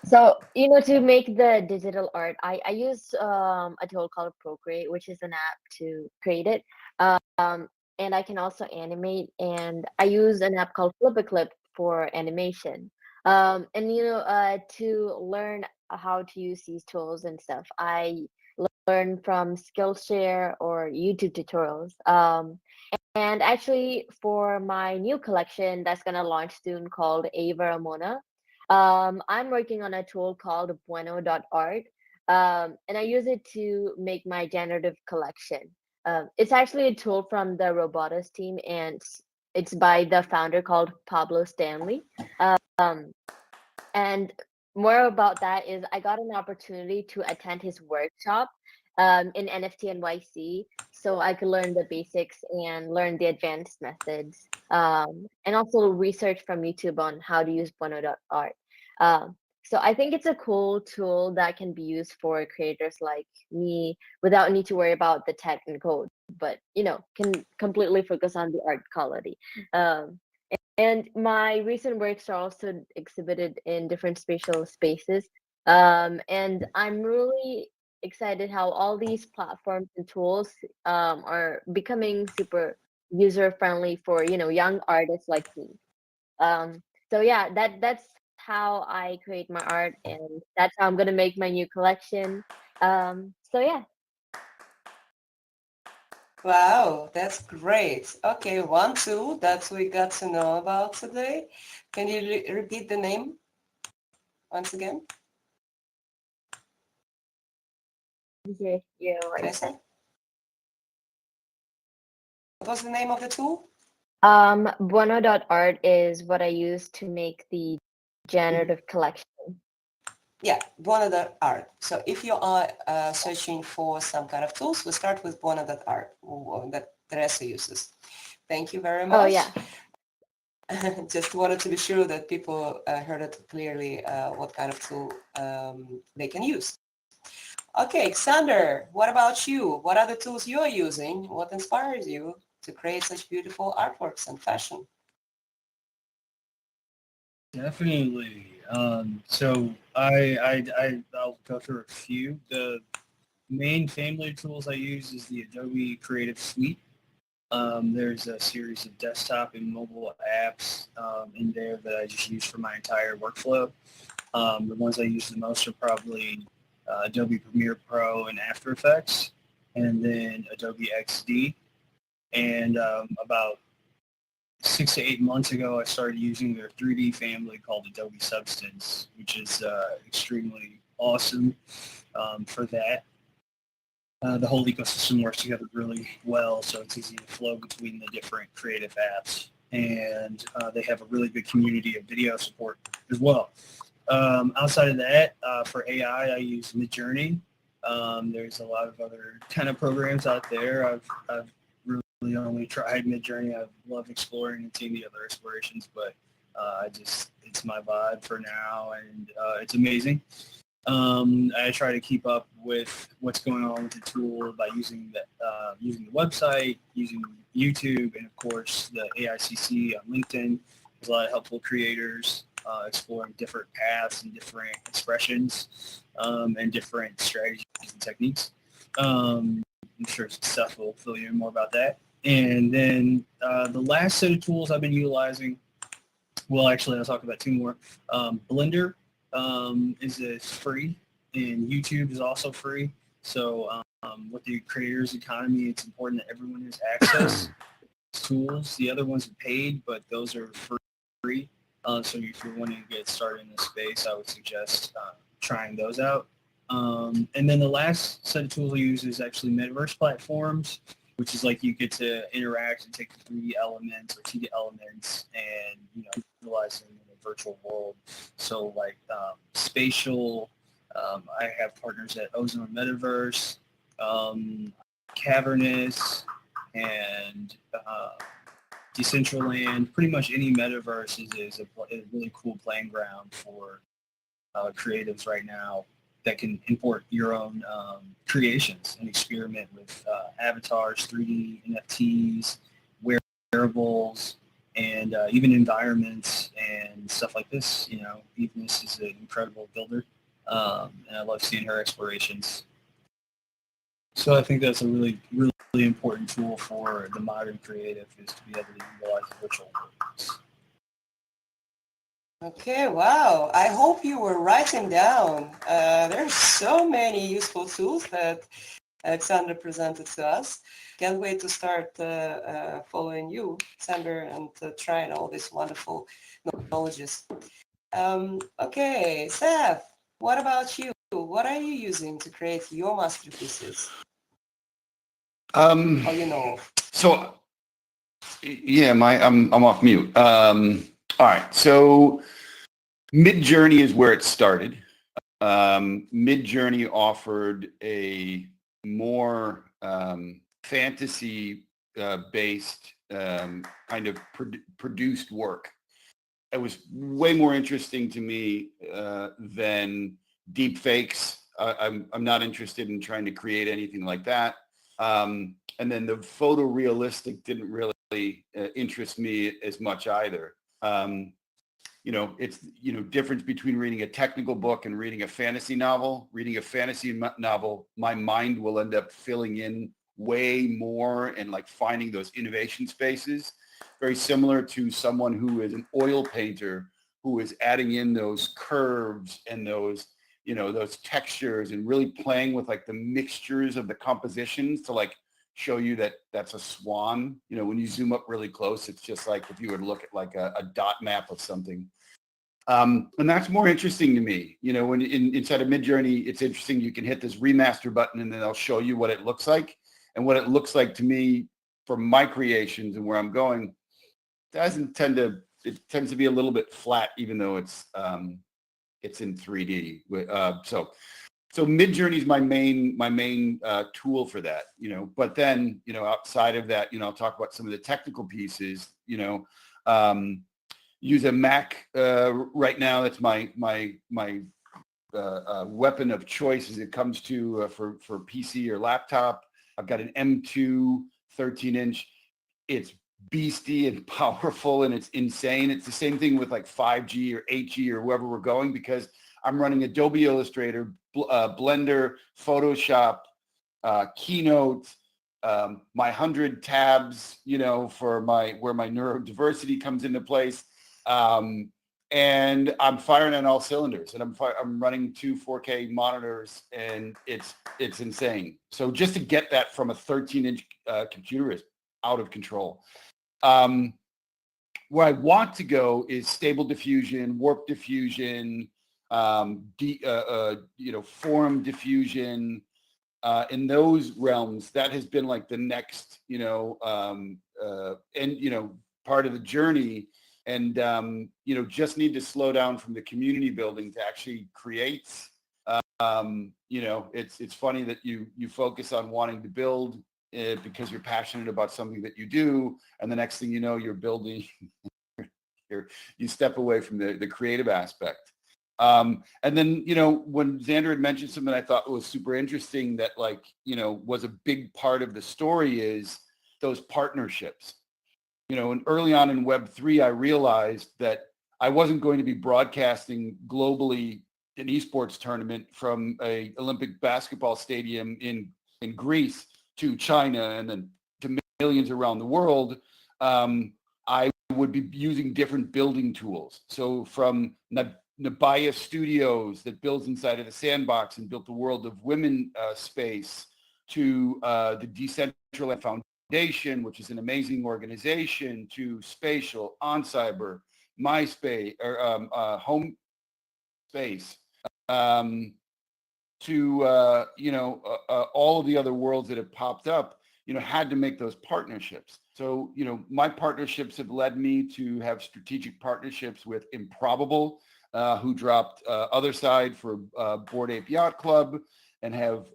So, to make the digital art, I use a tool called Procreate, which is an app to create it. And I can also animate, and I use an app called Flip for animation. And, to learn how to use these tools and stuff, I learn from Skillshare or YouTube tutorials. And actually, for my new collection that's going to launch soon called AvaRamona, I'm working on a tool called bueno.art, and I use it to make my generative collection. It's actually a tool from the Robotics team, and it's by the founder called Pablo Stanley. And more about that is I got an opportunity to attend his workshop, in NFT and YC, so I could learn the basics and learn the advanced methods, and also research from YouTube on how to use Bono.art. So I think it's a cool tool that can be used for creators like me without need to worry about the tech and code, but can completely focus on the art quality. And my recent works are also exhibited in different spatial spaces. And I'm really excited how all these platforms and tools are becoming super user friendly for young artists like me. So yeah, that's how I create my art, and that's how I'm gonna make my new collection. So yeah. Wow, that's great. Okay, one tool that we got to know about today. Can you repeat the name once again? Yeah, Teresa? What was the name of the tool? Bono.art is what I use to make the generative collection. Yeah, Bono.art. So if you are searching for some kind of tools, we start with Bono.art that Teresa uses. Thank you very much. Oh yeah. Just wanted to be sure that people heard it clearly what kind of tool they can use. Okay, Xander, what about you? What are the tools you're using? What inspires you to create such beautiful artworks and fashion? Definitely. So I'll go through a few. The main family of tools I use is the Adobe Creative Suite. There's a series of desktop and mobile apps in there that I just use for my entire workflow. The ones I use the most are probably Adobe Premiere Pro and After Effects, and then Adobe XD. And about 6 to 8 months ago, I started using their 3D family called Adobe Substance, which is extremely awesome for that. The whole ecosystem works together really well, so it's easy to flow between the different creative apps. And they have a really big community of video support as well. Outside of that, for AI, I use Midjourney. There's a lot of other kind of programs out there. I've really only tried Midjourney. I love exploring and seeing the other explorations, but it's my vibe for now, and it's amazing. I try to keep up with what's going on with the tool by using the website, using YouTube, and of course the AICC on LinkedIn. There's a lot of helpful creators exploring different paths and different expressions and different strategies and techniques. I'm sure Seth will fill you in more about that. And then the last set of tools I've been utilizing, well, actually, I'll talk about two more. Blender is free, and YouTube is also free. So with the creators economy, it's important that everyone has access to tools. The other ones are paid, but those are free. So if you're wanting to get started in this space, I would suggest trying those out. And then the last set of tools I use is actually Metaverse platforms, which is like you get to interact and take the 3D elements or 2D elements and utilize them in a virtual world. So like spatial, I have partners at Ozone Metaverse, Cavernous, and Decentraland. Pretty much any metaverse is a really cool playing ground for creatives right now that can import your own creations and experiment with avatars, 3D NFTs, wearables, and even environments and stuff like this. Evenness is an incredible builder, and I love seeing her explorations. So I think that's a really, really important tool for the modern creative, is to be able to utilize virtual worlds. Okay, wow. I hope you were writing down. There's so many useful tools that Alexandra presented to us. Can't wait to start following you, Xander, and trying all these wonderful knowledges. Okay, Seth, what about you? What are you using to create your masterpieces? So yeah, I'm off mute. All right, so Midjourney is where it started. Midjourney offered a more fantasy based kind of produced work. It was way more interesting to me than deep fakes. I'm not interested in trying to create anything like that. And then the photorealistic didn't really interest me as much either. It's, difference between reading a technical book and reading a fantasy novel. Reading a fantasy novel, my mind will end up filling in way more and like finding those innovation spaces. Very similar to someone who is an oil painter who is adding in those curves and those, those textures and really playing with like the mixtures of the compositions to like show you that that's a swan. When you zoom up really close, it's just like if you were to look at like a dot map of something. And that's more interesting to me. When inside of Midjourney, it's interesting. You can hit this remaster button and then they'll show you what it looks like. And what it looks like to me for my creations and where I'm going, it tends to be a little bit flat, even though it's in 3D. So Midjourney is my main tool for that, but then, outside of that, I'll talk about some of the technical pieces, use a Mac right now. That's my weapon of choice as it comes to for PC or laptop. I've got an M2 13-inch. It's beastie and powerful and it's insane. It's the same thing with like 5G or 8G or wherever we're going, because I'm running Adobe Illustrator, Blender, Photoshop, Keynote, my 100 tabs, for where my neurodiversity comes into place. And I'm firing on all cylinders, and I'm running 2 4K monitors, and it's insane. So just to get that from a 13-inch computer is out of control. Where I want to go is stable diffusion, warp diffusion, form diffusion. In those realms, that has been like the next, part of the journey. And, just need to slow down from the community building to actually create. It's funny that you focus on wanting to build because you're passionate about something that you do. And the next thing you know, you're building, you step away from the creative aspect. And then, when Xander had mentioned something I thought was super interesting that was a big part of the story is those partnerships. And early on in Web3, I realized that I wasn't going to be broadcasting globally an esports tournament from a Olympic basketball stadium in Greece to China and then to millions around the world. I would be using different building tools. So from Nabaya Studios that builds inside of the sandbox and built the World of Women space to the Decentralized Foundation, which is an amazing organization, to Spatial, OnCyber, MySpace, or Home Space, to all of the other worlds that have popped up, had to make those partnerships. So, my partnerships have led me to have strategic partnerships with Improbable, who dropped Other Side for Bored Ape Yacht Club, and have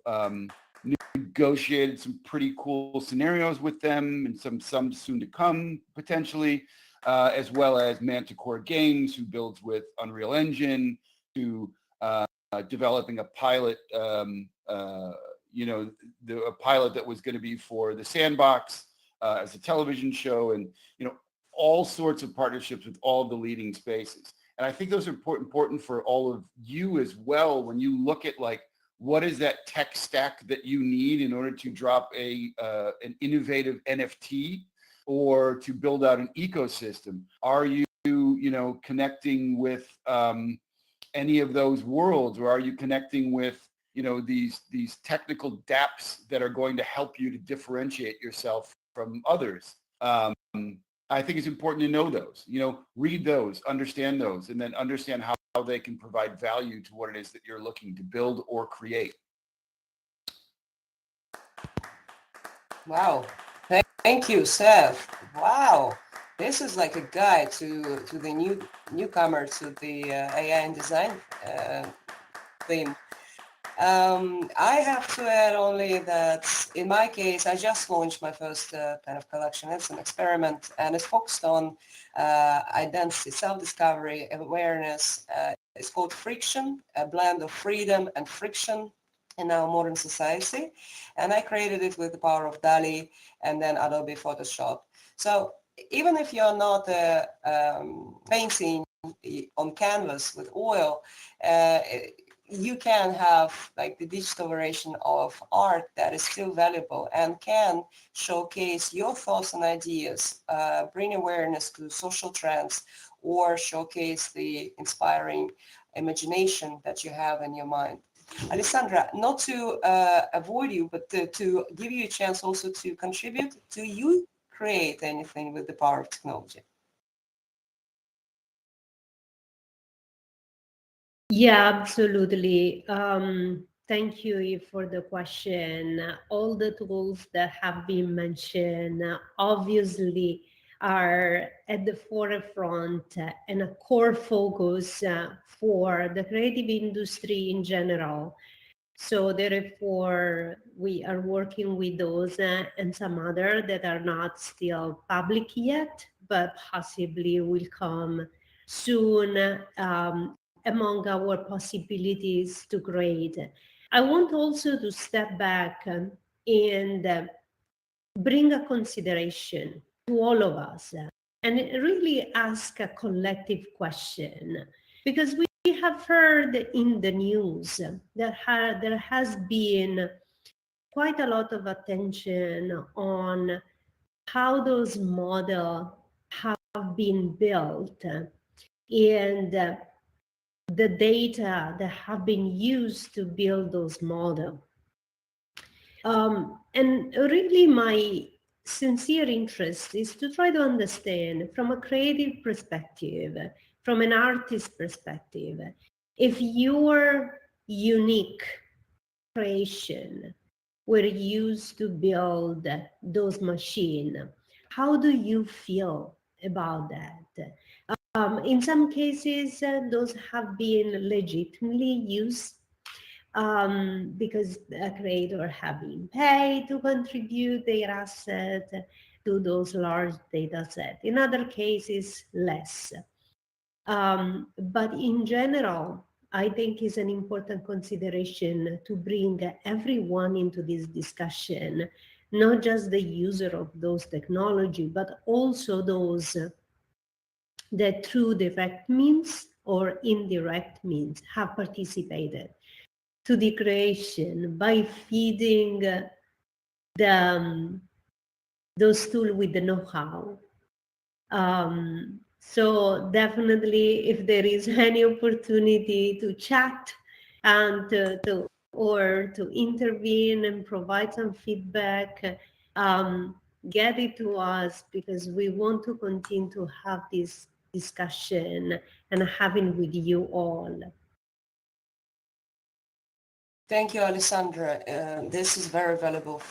negotiated some pretty cool scenarios with them, and some soon to come potentially, as well as Manticore Games, who builds with Unreal Engine, to developing a pilot, a pilot that was going to be for the Sandbox as a television show, and all sorts of partnerships with all of the leading spaces. And I think those are important for all of you as well when you look at what is that tech stack that you need in order to drop an innovative NFT or to build out an ecosystem? Are you connecting with any of those worlds, or are you connecting with these technical dApps that are going to help you to differentiate yourself from others? I think it's important to know those, read those, understand those, and then understand how they can provide value to what it is that you're looking to build or create. Wow. Thank you, Seth. Wow. This is like a guide to the newcomer to the AI and design theme. I have to add only that in my case, I just launched my first kind of collection. It's an experiment and it's focused on identity, self-discovery, awareness. It's called Friction, a blend of freedom and friction in our modern society. And I created it with the power of DALL-E and then Adobe Photoshop. So even if you're not painting on canvas with oil, you can have like the digital version of art that is still valuable and can showcase your thoughts and ideas, bring awareness to social trends, or showcase the inspiring imagination that you have in your mind. Alessandra, not to avoid you, but to give you a chance also to contribute, do you create anything with the power of technology? Yeah, absolutely. Thank you Eve, for the question. All the tools that have been mentioned obviously are at the forefront and a core focus for the creative industry in general. So therefore, we are working with those and some other that are not still public yet, but possibly will come soon among our possibilities to create. I want also to step back and bring a consideration to all of us and really ask a collective question, because we have heard in the news that there has been quite a lot of attention on how those models have been built and the data that have been used to build those models. And really my sincere interest is to try to understand from a creative perspective, from an artist perspective, if your unique creation were used to build those machines, how do you feel about that? In some cases, those have been legitimately used because a creator have been paid to contribute their asset to those large data sets. In other cases, less. But in general, I think it's an important consideration to bring everyone into this discussion, not just the user of those technology, but also those that through direct means or indirect means have participated to the creation by feeding those tools with the know-how. So definitely, if there is any opportunity to chat and to intervene and provide some feedback, get it to us, because we want to continue to have this discussion and having with you all. Thank you, Alessandra. This is very valuable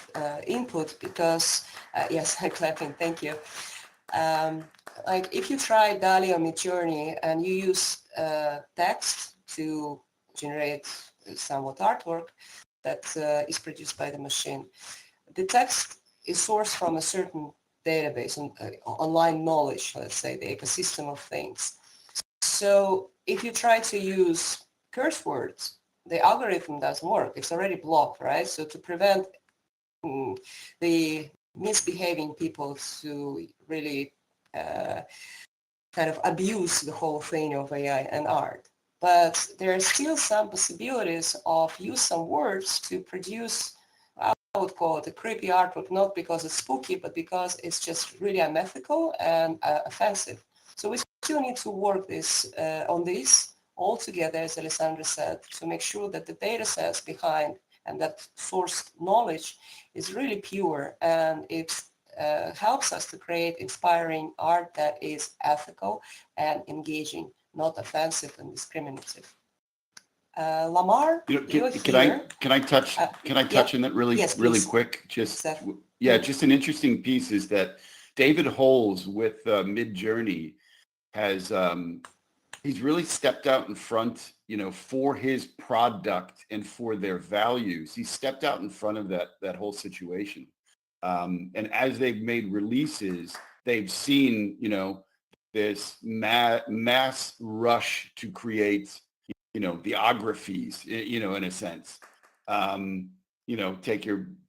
input because, yes, I'm clapping, thank you. Like if you try DALL-E on Midjourney and you use text to generate somewhat artwork that is produced by the machine, the text is sourced from a certain database, online knowledge, let's say, the ecosystem of things. So if you try to use curse words, the algorithm doesn't work. It's already blocked, right? So to prevent the misbehaving people to really kind of abuse the whole thing of AI and art. But there are still some possibilities of use some words to produce, I would call it a creepy artwork, not because it's spooky, but because it's just really unethical and offensive. So we still need to work on this all together, as Alessandra said, to make sure that the data sets behind and that source knowledge is really pure, and it helps us to create inspiring art that is ethical and engaging, not offensive and discriminative. Lamar, can I touch on that really quick? Just Seth. Just an interesting piece is that David Holes with Midjourney has he's really stepped out in front, for his product and for their values. He stepped out in front of that whole situation. And as they've made releases, they've seen, this mass rush to create, biographies, in a sense.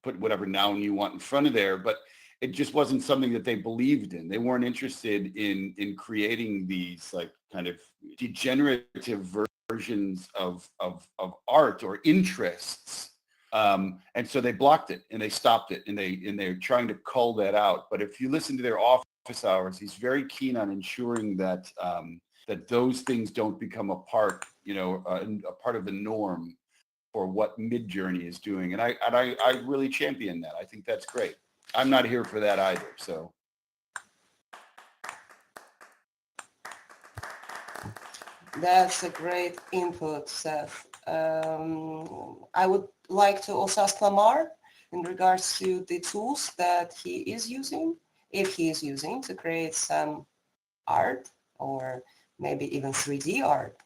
Put whatever noun you want in front of there, but it just wasn't something that they believed in. They weren't interested in creating these like kind of degenerative versions of art or interests. And so they blocked it and they stopped it and they're trying to cull that out. But if you listen to their office hours, he's very keen on ensuring that that those things don't become a part of the norm for what Midjourney is doing. And I really champion that. I think that's great. I'm not here for that either. So. That's a great input, Seth. I would like to also ask Lamar in regards to the tools that he is using, if he is using, to create some art or maybe even 3D art.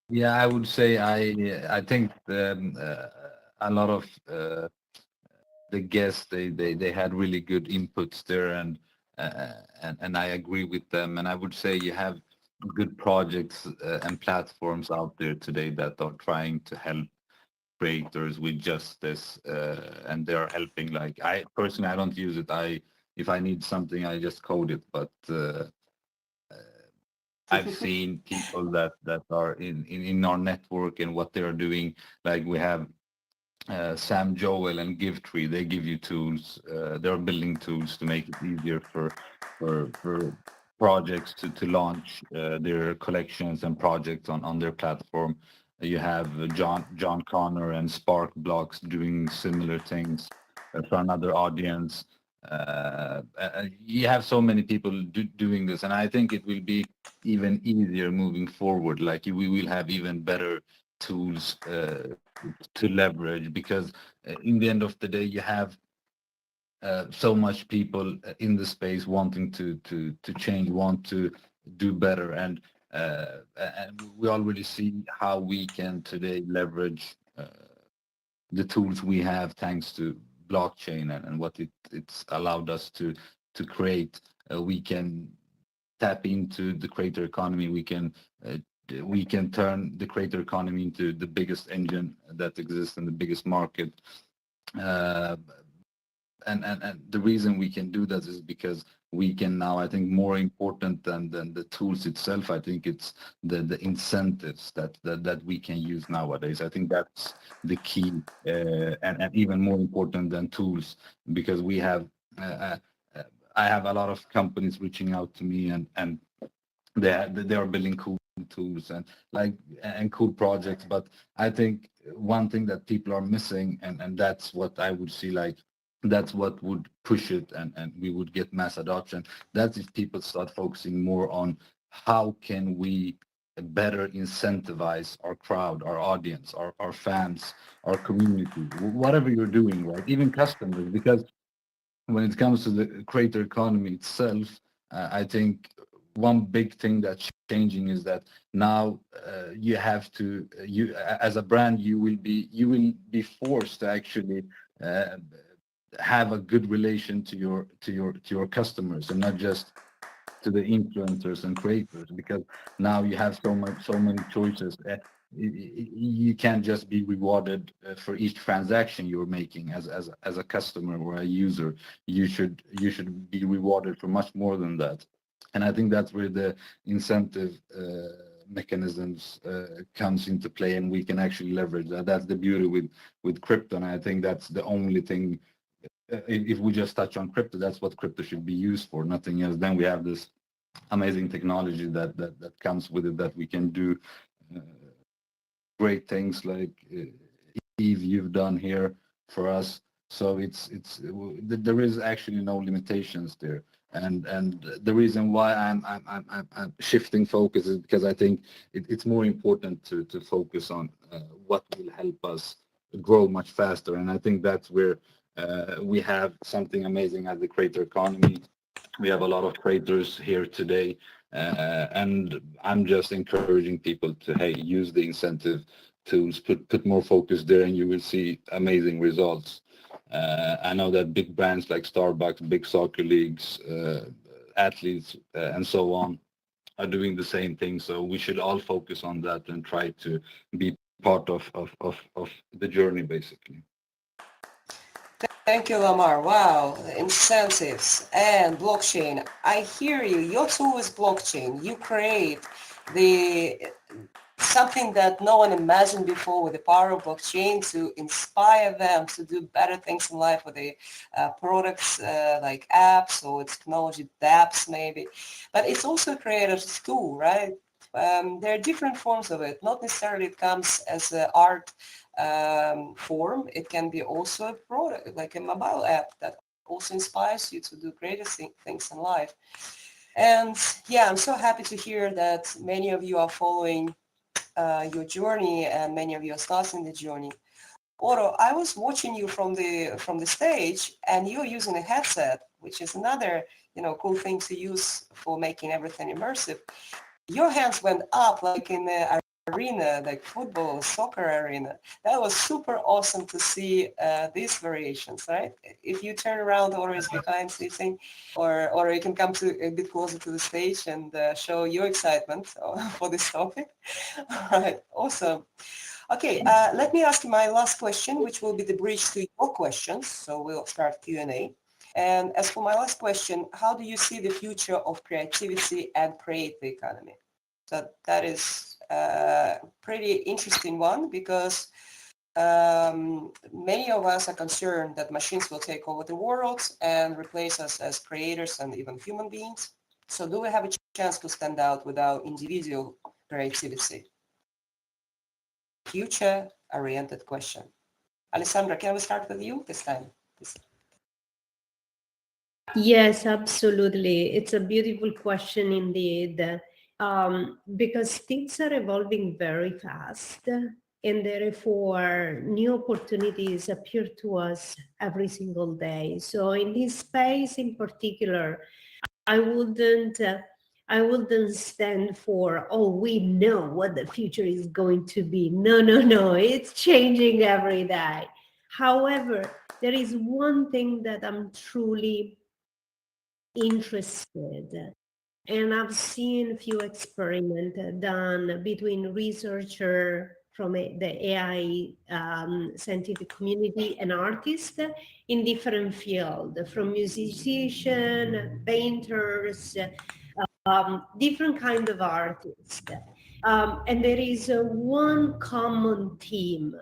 Yeah, I would say I think a lot of the guests they had really good inputs there, and I agree with them. And I would say you have good projects and platforms out there today that are trying to help creators with just this, and they are helping. Like I personally, I don't use it. If I need something, I just code it. But I've seen people that are in our network and what they are doing. Like we have Sam Joel and Givetree. They give you tools. They're building tools to make it easier for projects to launch their collections and projects on their platform. You have John Connor and Spark Blocks doing similar things for another audience. You have so many people doing this, and I think it will be even easier moving forward. Like we will have even better tools to leverage, because in the end of the day, you have so much people in the space wanting to change, want to do better, and we already see how we can today leverage the tools we have thanks to blockchain and what it's allowed us to create. We can tap into the creator economy. We can turn the creator economy into the biggest engine that exists in the biggest market. And the reason we can do that is because we can now, I think more important than the tools itself, I think it's the incentives that we can use nowadays. I think that's the key, and even more important than tools, because we have, I have a lot of companies reaching out to me, and they are building cool tools and cool projects. But I think one thing that people are missing, and that's what I would see, like that's what would push it, and we would get mass adoption. That's if people start focusing more on how can we better incentivize our crowd, our audience, our fans, our community, whatever you're doing, right? Even customers, because when it comes to the creator economy itself, I think one big thing that's changing is that now you have to, as a brand, you will be forced to actually have a good relation to your customers, and not just to the influencers and creators, because now you have so many choices. You can't just be rewarded for each transaction you're making as a customer or a user. You should be rewarded for much more than that. And I think that's where the incentive mechanisms comes into play, and we can actually leverage that. That's the beauty with crypto, and I think that's the only thing. If we just touch on crypto, that's what crypto should be used for, nothing else. Then we have this amazing technology that comes with it, that we can do great things like Eve, you've done here for us. So there is actually no limitations there. And the reason why I'm shifting focus is because I think it's more important to focus on what will help us grow much faster. And I think that's where we have something amazing as the creator economy. We have a lot of creators here today, And I'm just encouraging people to, hey, use the incentive tools, put more focus there, and you will see amazing results. I know that big brands like Starbucks, big soccer leagues, athletes, and so on are doing the same thing. So we should all focus on that and try to be part of the journey, basically. Thank you, Lamar. Wow, incentives and blockchain. I hear you. Your tool is blockchain. You create the something that no one imagined before with the power of blockchain to inspire them to do better things in life with the products like apps or technology dApps maybe. But it's also a creator's tool, right? There are different forms of it. Not necessarily it comes as an art form. It can be also a product, like a mobile app that also inspires you to do greater things in life. And yeah, I'm so happy to hear that many of you are following your journey and many of you are starting the journey. Otto, I was watching you from the stage and you're using a headset, which is another cool thing to use for making everything immersive. Your hands went up like in the arena, like football, soccer arena. That was super awesome to see these variations, right? If you turn around, Otto is behind sitting, or you can come to a bit closer to the stage and show your excitement for this topic. All right, awesome. Okay, let me ask you my last question, which will be the bridge to your questions. So we'll start Q&A. And as for my last question, how do you see the future of creativity and create the economy? So that is a pretty interesting one because many of us are concerned that machines will take over the world and replace us as creators and even human beings. So do we have a chance to stand out with our individual creativity? Future-oriented question. Alessandra, can we start with you this time? Please. Yes, absolutely. It's a beautiful question indeed, because things are evolving very fast, and therefore new opportunities appear to us every single day. So in this space in particular, I wouldn't stand for, oh, we know what the future is going to be. No, it's changing every day. However, there is one thing that I'm truly interested, and I've seen a few experiments done between researcher from the AI scientific community and artists in different fields, from musicians, painters, different kind of artists. And there is one common theme.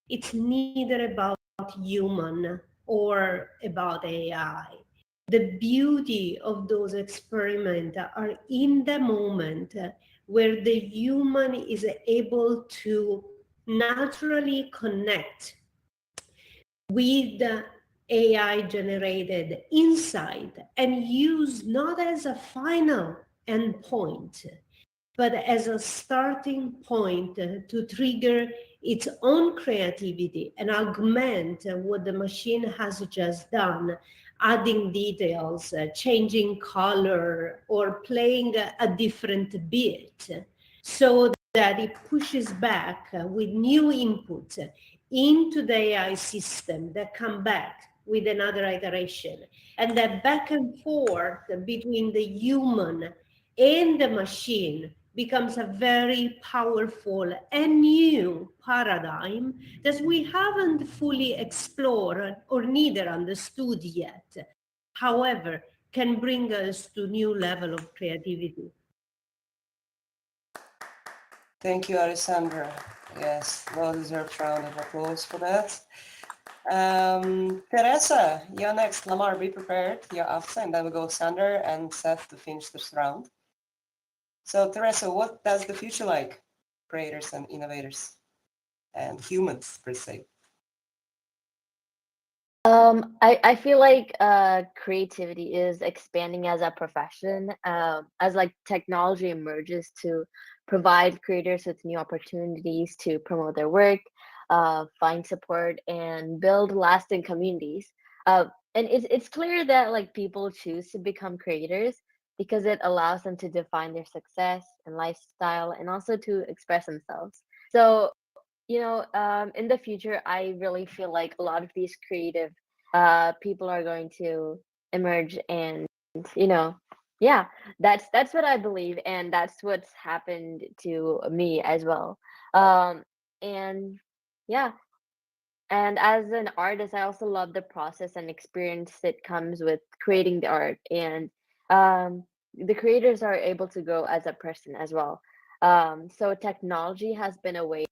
It's neither about human or about AI. The beauty of those experiments are in the moment where the human is able to naturally connect with the AI-generated insight and use not as a final endpoint, but as a starting point to trigger its own creativity and augment what the machine has just done, adding details, changing color, or playing a different beat, so that it pushes back with new input into the AI system that come back with another iteration. And that back and forth between the human and the machine becomes a very powerful and new paradigm that we haven't fully explored or neither understood yet. However, can bring us to new level of creativity. Thank you, Alessandra. Yes, well-deserved round of applause for that. Teresa, you're next. Lamar, be prepared. You're after, and then we go Xander and Seth to finish this round. So, Teresa, what does the future like? Creators and innovators and humans, per se. I feel like creativity is expanding as a profession, as like technology emerges to provide creators with new opportunities to promote their work, find support, and build lasting communities. And it's clear that like people choose to become creators because it allows them to define their success and lifestyle and also to express themselves. So, in the future, I really feel like a lot of these creative people are going to emerge, and you know, yeah, that's what I believe, and that's what's happened to me as well. And yeah, and as an artist, I also love the process and experience that comes with creating the art. And the creators are able to grow as a person as well. So technology has been a way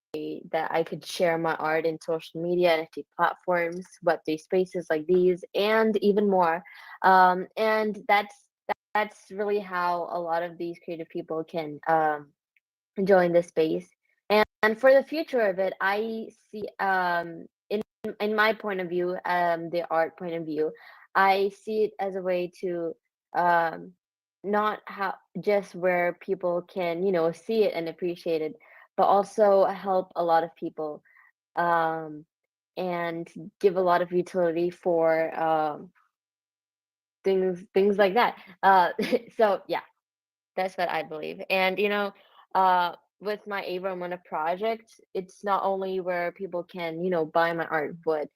that I could share my art in social media, NFT platforms, Web3 spaces like these, and even more. And that's really how a lot of these creative people can join the space. And for the future of it, I see in my point of view, the art point of view, I see it as a way to um, not how just where people can, see it and appreciate it, but also help a lot of people um, and give a lot of utility for things like that. So yeah, that's what I believe. And with my AvaRamona project, it's not only where people can, buy my art, but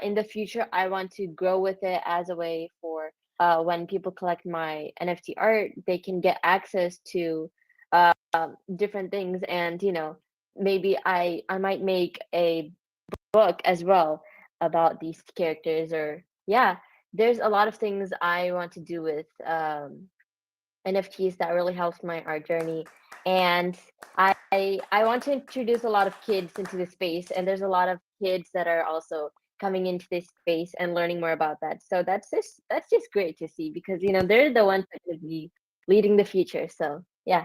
in the future, I want to grow with it as a way for when people collect my NFT art, they can get access to different things. And maybe I might make a book as well about these characters. Or yeah, there's a lot of things I want to do with NFTs that really helps my art journey. And I want to introduce a lot of kids into the space, and there's a lot of kids that are also coming into this space and learning more about that. So that's just great to see, because they're the ones that could be leading the future. So yeah.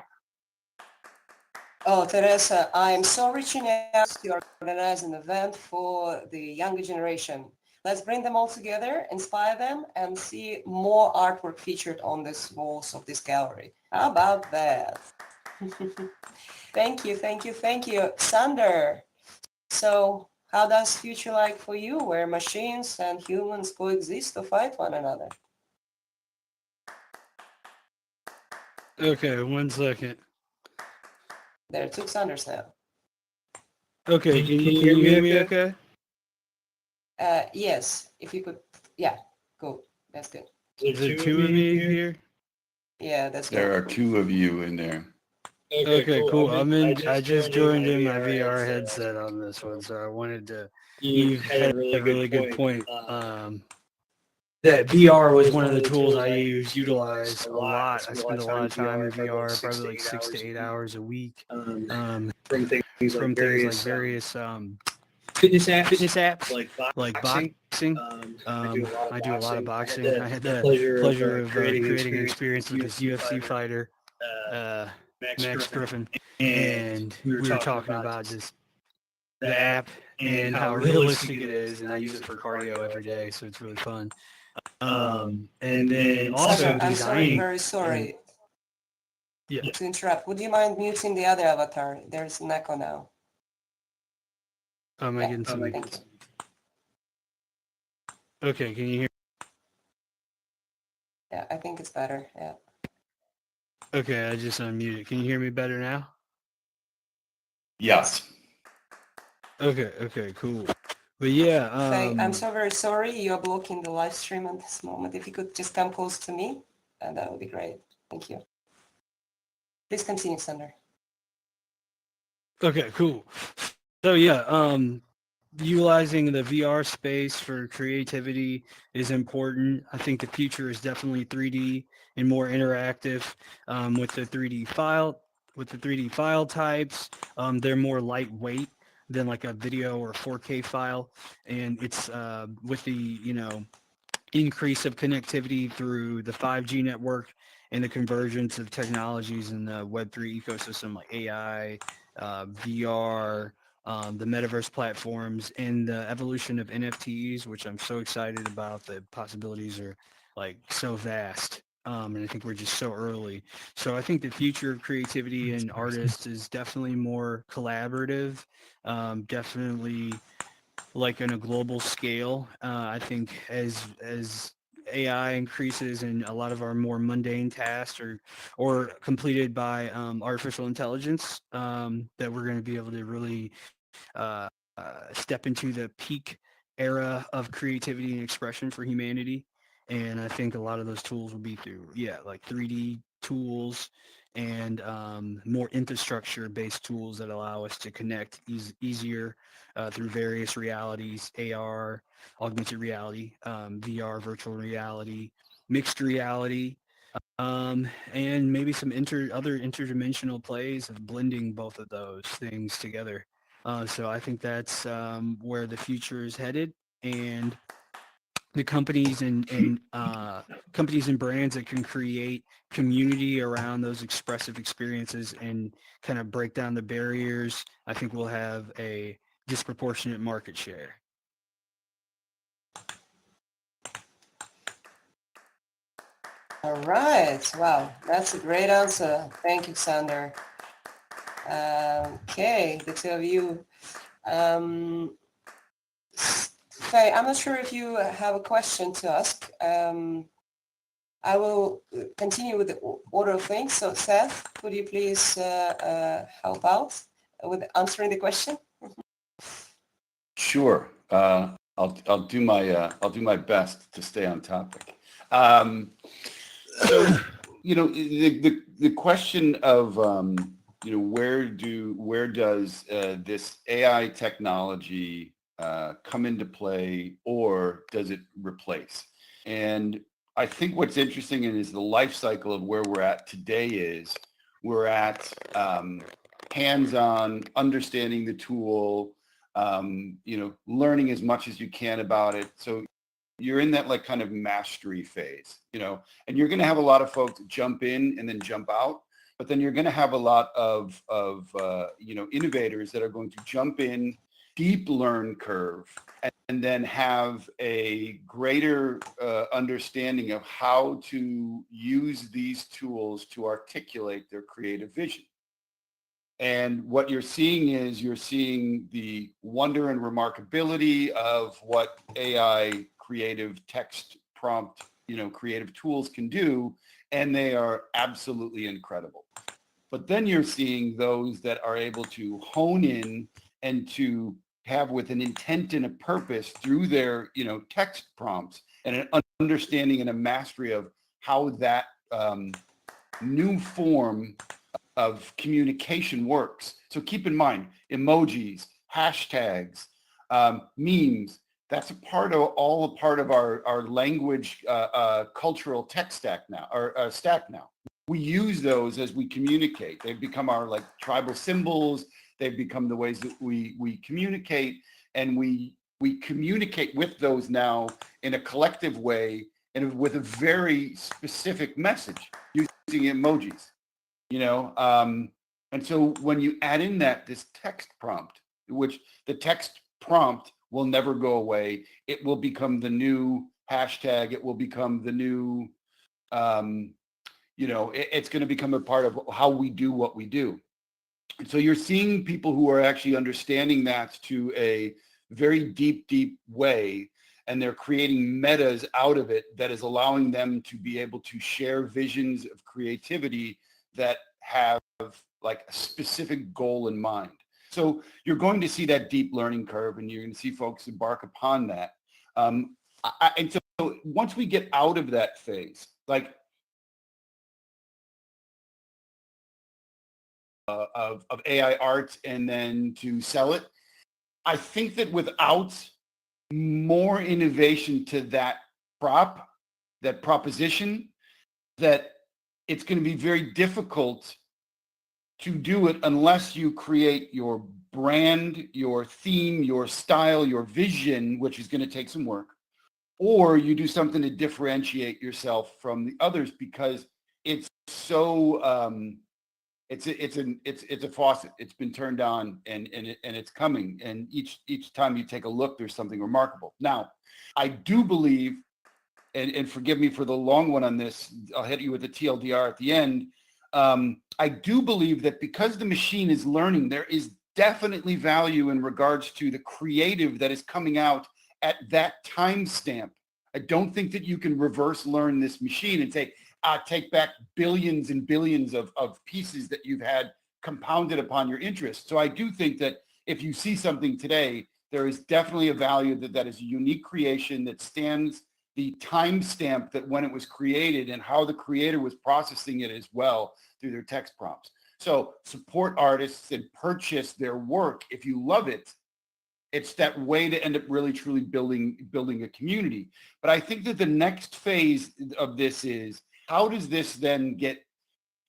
Oh, Teresa, I'm so reaching out to organize an event for the younger generation. Let's bring them all together, inspire them, and see more artwork featured on the walls of this gallery. How about that? Thank you, thank you, thank you. Xander, so how does future like for you, where machines and humans coexist to fight one another? Okay, 1 second. There are two Xanders now. Okay, can you hear me okay? Yes, if you could, yeah, cool. That's good. Is there two of me here? Yeah, that's good. There are two of you in there. Okay, cool. I just joined in my VR headset on this one, so I wanted to. You had a really good point. That VR was one of the tools I utilize a lot. I spend a lot of time in VR, probably like 6 to 8 hours a week. From things like various fitness apps, like boxing. I do a lot of boxing. I had the pleasure of creating an experience with this UFC fighter, Max Griffin, and we were talking about just the app and how realistic it is, and I use it for cardio every day, so it's really fun. And then also I'm designing. very sorry Yeah. to interrupt. Would you mind muting the other avatar? There's an echo now. Am I getting some? Thank you. Okay, can you hear? Yeah, I think it's better. Yeah. Okay, I just unmuted. Can you hear me better now? Yes. Okay, cool. But yeah, I'm so very sorry. You're blocking the live stream at this moment. If you could just come close to me, that would be great. Thank you. Please continue, Xander. Okay, cool. So yeah, utilizing the VR space for creativity is important. I think the future is definitely 3D and more interactive with the 3D file types. They're more lightweight than like a video or 4K file, and it's with the increase of connectivity through the 5G network and the convergence of technologies in the Web3 ecosystem like AI, VR, the Metaverse platforms, and the evolution of NFTs, which I'm so excited about. The possibilities are like so vast. And I think we're just so early. So I think the future of creativity and artists is definitely more collaborative, definitely like on a global scale. I think as AI increases and a lot of our more mundane tasks or completed by artificial intelligence, that we're going to be able to really uh, step into the peak era of creativity and expression for humanity. And I think a lot of those tools will be through, like 3D tools and more infrastructure-based tools that allow us to connect easier through various realities, AR, augmented reality, VR, virtual reality, mixed reality, and maybe some other interdimensional plays of blending both of those things together. So I think that's where the future is headed, and the companies and companies and brands that can create community around those expressive experiences and kind of break down the barriers, I think we'll have a disproportionate market share. All right. Wow, that's a great answer. Thank you, Xander. Okay, the two of you. Faye, I'm not sure if you have a question to ask. I will continue with the order of things. So Seth, could you please help out with answering the question? Sure. I'll do my best to stay on topic. So, the question of, where does this AI technology come into play, or does it replace? And I think what's interesting is the life cycle of where we're at today is we're at hands-on, understanding the tool, learning as much as you can about it. So you're in that kind of mastery phase, and you're going to have a lot of folks jump in and then jump out, but then you're going to have a lot of innovators that are going to jump in, deep learn curve, and then have a greater understanding of how to use these tools to articulate their creative vision. And what you're seeing is the wonder and remarkability of what AI creative text prompt, creative tools can do, and they are absolutely incredible. But then you're seeing those that are able to hone in and to have with an intent and a purpose through their, text prompts and an understanding and a mastery of how that new form of communication works. So keep in mind, emojis, hashtags, memes, that's all a part of our language cultural tech stack now, or stack now. We use those as we communicate. They've become our tribal symbols. They've become the ways that we communicate, and we communicate with those now in a collective way and with a very specific message using emojis. And so when you add in this text prompt, which the text prompt will never go away, it will become the new hashtag, it will become the new, it's going to become a part of how we do what we do. And so you're seeing people who are actually understanding that to a very deep, deep way, and they're creating metas out of it that is allowing them to be able to share visions of creativity that have a specific goal in mind. So you're going to see that deep learning curve, and you're going to see folks embark upon that. And so once we get out of that phase, of AI art and then to sell it, I think that without more innovation to that proposition, that it's going to be very difficult to do it unless you create your brand, your theme, your style, your vision, which is going to take some work, or you do something to differentiate yourself from the others, because it's so it's a faucet. It's been turned on and it's coming, and each time you take a look, there's something remarkable. Now, I do believe, and forgive me for the long one on this, I'll hit you with the TLDR at the end. I do believe that because the machine is learning, there is definitely value in regards to the creative that is coming out at that timestamp. I don't think that you can reverse learn this machine and say, take back billions and billions of pieces that you've had compounded upon your interest. So I do think that if you see something today, there is definitely a value that is a unique creation that stands the timestamp that when it was created and how the creator was processing it as well through their text prompts. So support artists and purchase their work if you love it. It's that way to end up really truly building a community. But I think that the next phase of this is, how does this then get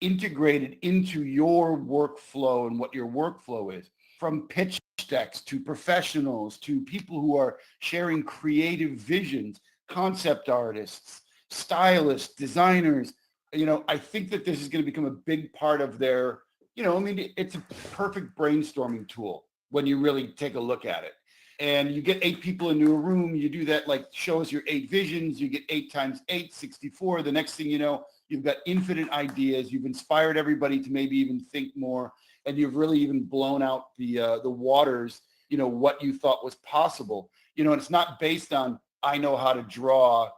integrated into your workflow and what your workflow is? From pitch decks to professionals to people who are sharing creative visions, concept artists, stylists, designers. I think that this is going to become a big part of their, it's a perfect brainstorming tool when you really take a look at it. And you get 8 people into a room, you do that, like show us your 8 visions, you get 8 times 8, 64. The next thing you know, you've got infinite ideas, you've inspired everybody to maybe even think more, and you've really even blown out the waters, what you thought was possible. And it's not based on, I know how to draw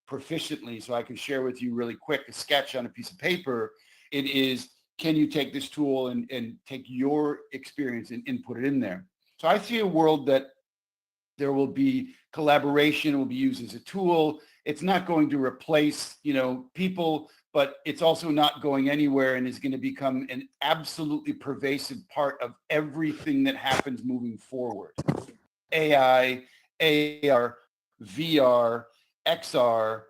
proficiently, so I can share with you really quick a sketch on a piece of paper. It is, can you take this tool and take your experience and input it in there? So I see a world that there will be collaboration, will be used as a tool. It's not going to replace, people, but it's also not going anywhere and is going to become an absolutely pervasive part of everything that happens moving forward. AI, AR, VR, XR,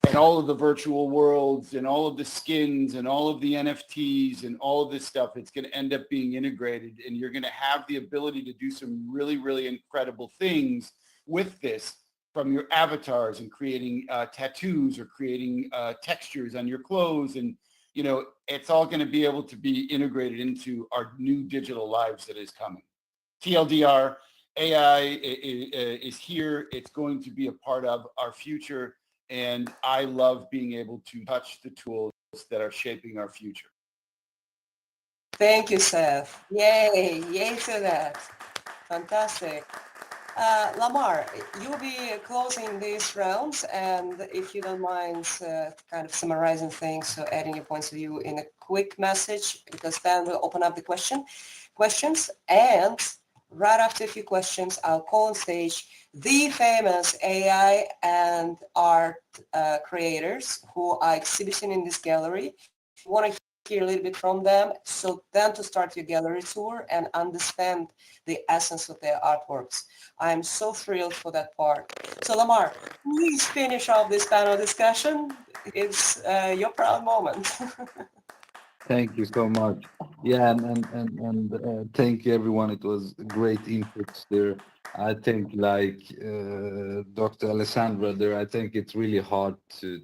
and all of the virtual worlds and all of the skins and all of the NFTs and all of this stuff, it's going to end up being integrated, and you're going to have the ability to do some really, really incredible things with this, from your avatars and creating tattoos or creating textures on your clothes. And, it's all going to be able to be integrated into our new digital lives that is coming. TLDR, AI is here. It's going to be a part of our future. And I love being able to touch the tools that are shaping our future. Thank you, Seth. Yay to that. Fantastic. Lamar, you'll be closing these rounds, and if you don't mind kind of summarizing things, so adding your points of view in a quick message, because then we'll open up the questions, and right after a few questions, I'll call on stage the famous AI and art creators who are exhibiting in this gallery. We want to hear a little bit from them, so then to start your gallery tour and understand the essence of their artworks. I'm so thrilled for that part. So Lamar, please finish off this panel discussion. It's your proud moment. Thank you so much. Yeah, and thank you everyone. It was great inputs there. I think like Dr. Alessandra there, I think it's really hard to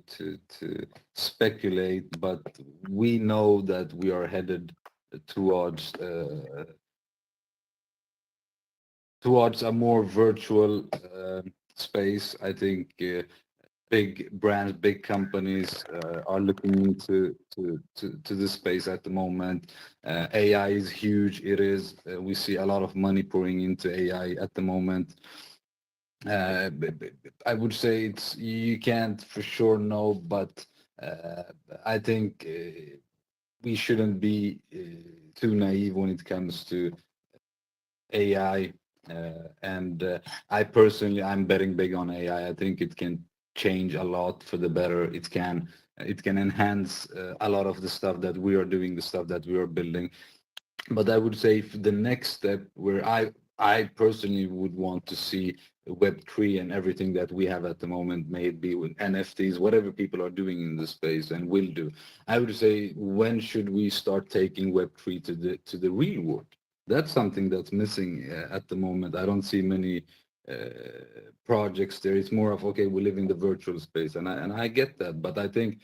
speculate, but we know that we are headed towards a more virtual space. I think big brands, big companies are looking into this space at the moment. AI is huge. It is. We see a lot of money pouring into AI at the moment. I would say you can't for sure know, but I think we shouldn't be too naive when it comes to AI. And I personally, I'm betting big on AI. I think it can change a lot for the better. It can enhance a lot of the stuff that we are doing, the stuff that we are building. But I would say the next step where I personally would want to see Web3 and everything that we have at the moment, maybe with NFTs, whatever people are doing in the space and will do. I would say, when should we start taking Web3 to the real world? That's something that's missing at the moment. I don't see many projects there. It's more of, okay, we live in the virtual space, and I get that, but I think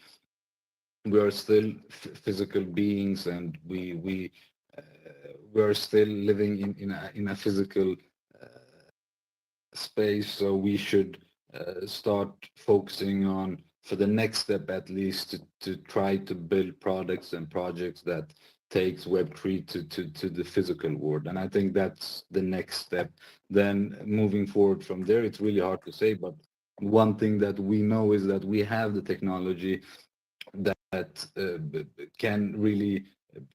we are still physical beings, and we are still living in a physical space. So we should start focusing on, for the next step at least, to try to build products and projects that takes Web3 to the physical world. And I think that's the next step. Then moving forward from there, it's really hard to say, but one thing that we know is that we have the technology that can really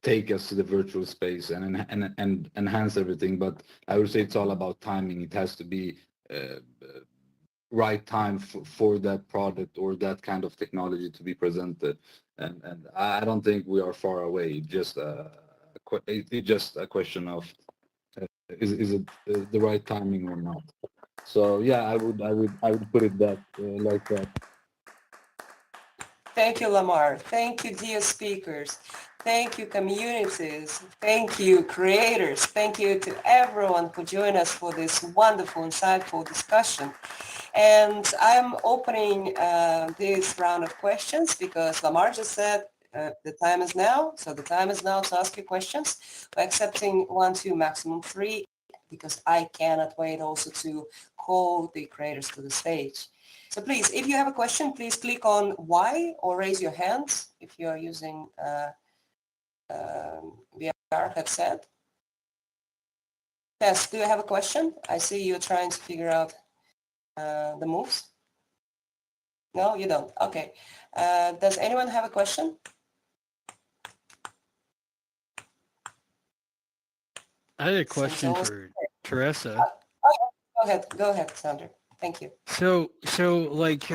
take us to the virtual space and enhance everything. But I would say it's all about timing. It has to be right time for that product or that kind of technology to be presented. And I don't think we are far away. It's just a question of is it the right timing or not. So yeah, I would put it that like that. Thank you, Lamar. Thank you, dear speakers. Thank you, communities. Thank you, creators. Thank you to everyone who joined us for this wonderful, insightful discussion. And I'm opening this round of questions because Lamar just said the time is now. So the time is now to ask you questions. We're accepting 1, 2, maximum 3, because I cannot wait also to call the creators to the stage. So please, if you have a question, please click on Y or raise your hands if you are using VR headset. Tess, do you have a question? I see you're trying to figure out the moves. No, you don't. Okay. Does anyone have a question? I had a question for Teresa. Go ahead, Xander. Thank you. So like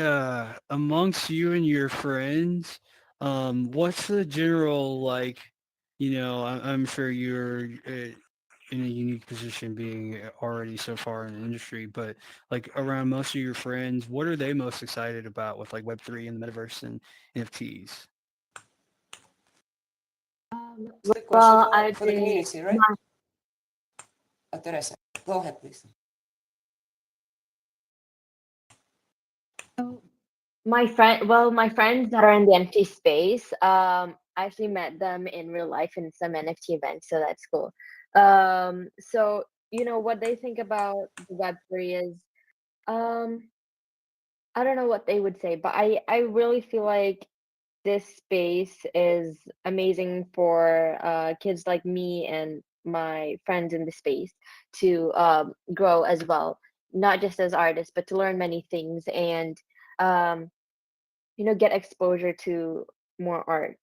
amongst you and your friends, what's the general like, I'm sure you're in a unique position being already so far in the industry, but like around most of your friends, what are they most excited about with like Web3 and the Metaverse and NFTs? It's the question Well, for the community, right? Teresa, go ahead, please. my friends that are in the NFT space, I actually met them in real life in some NFT events, so that's cool. So what they think about the Web3 is, I don't know what they would say, but I really feel like this space is amazing for kids like me and my friends in the space to grow as well, not just as artists, but to learn many things and um, get exposure to more art,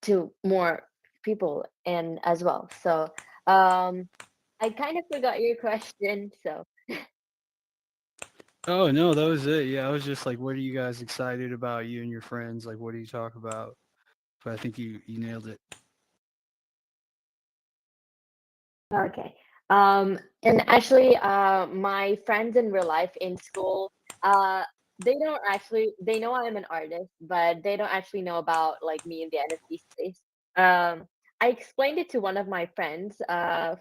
to more people and as well. So I kind of forgot your question. So Oh no, that was it. Yeah, I was just like, what are you guys excited about, you and your friends? Like, what do you talk about? But I think you nailed it. okay. And actually, my friends in real life in school, they know I'm an artist, but they don't actually know about like me in the NFT space. I explained it to one of my friends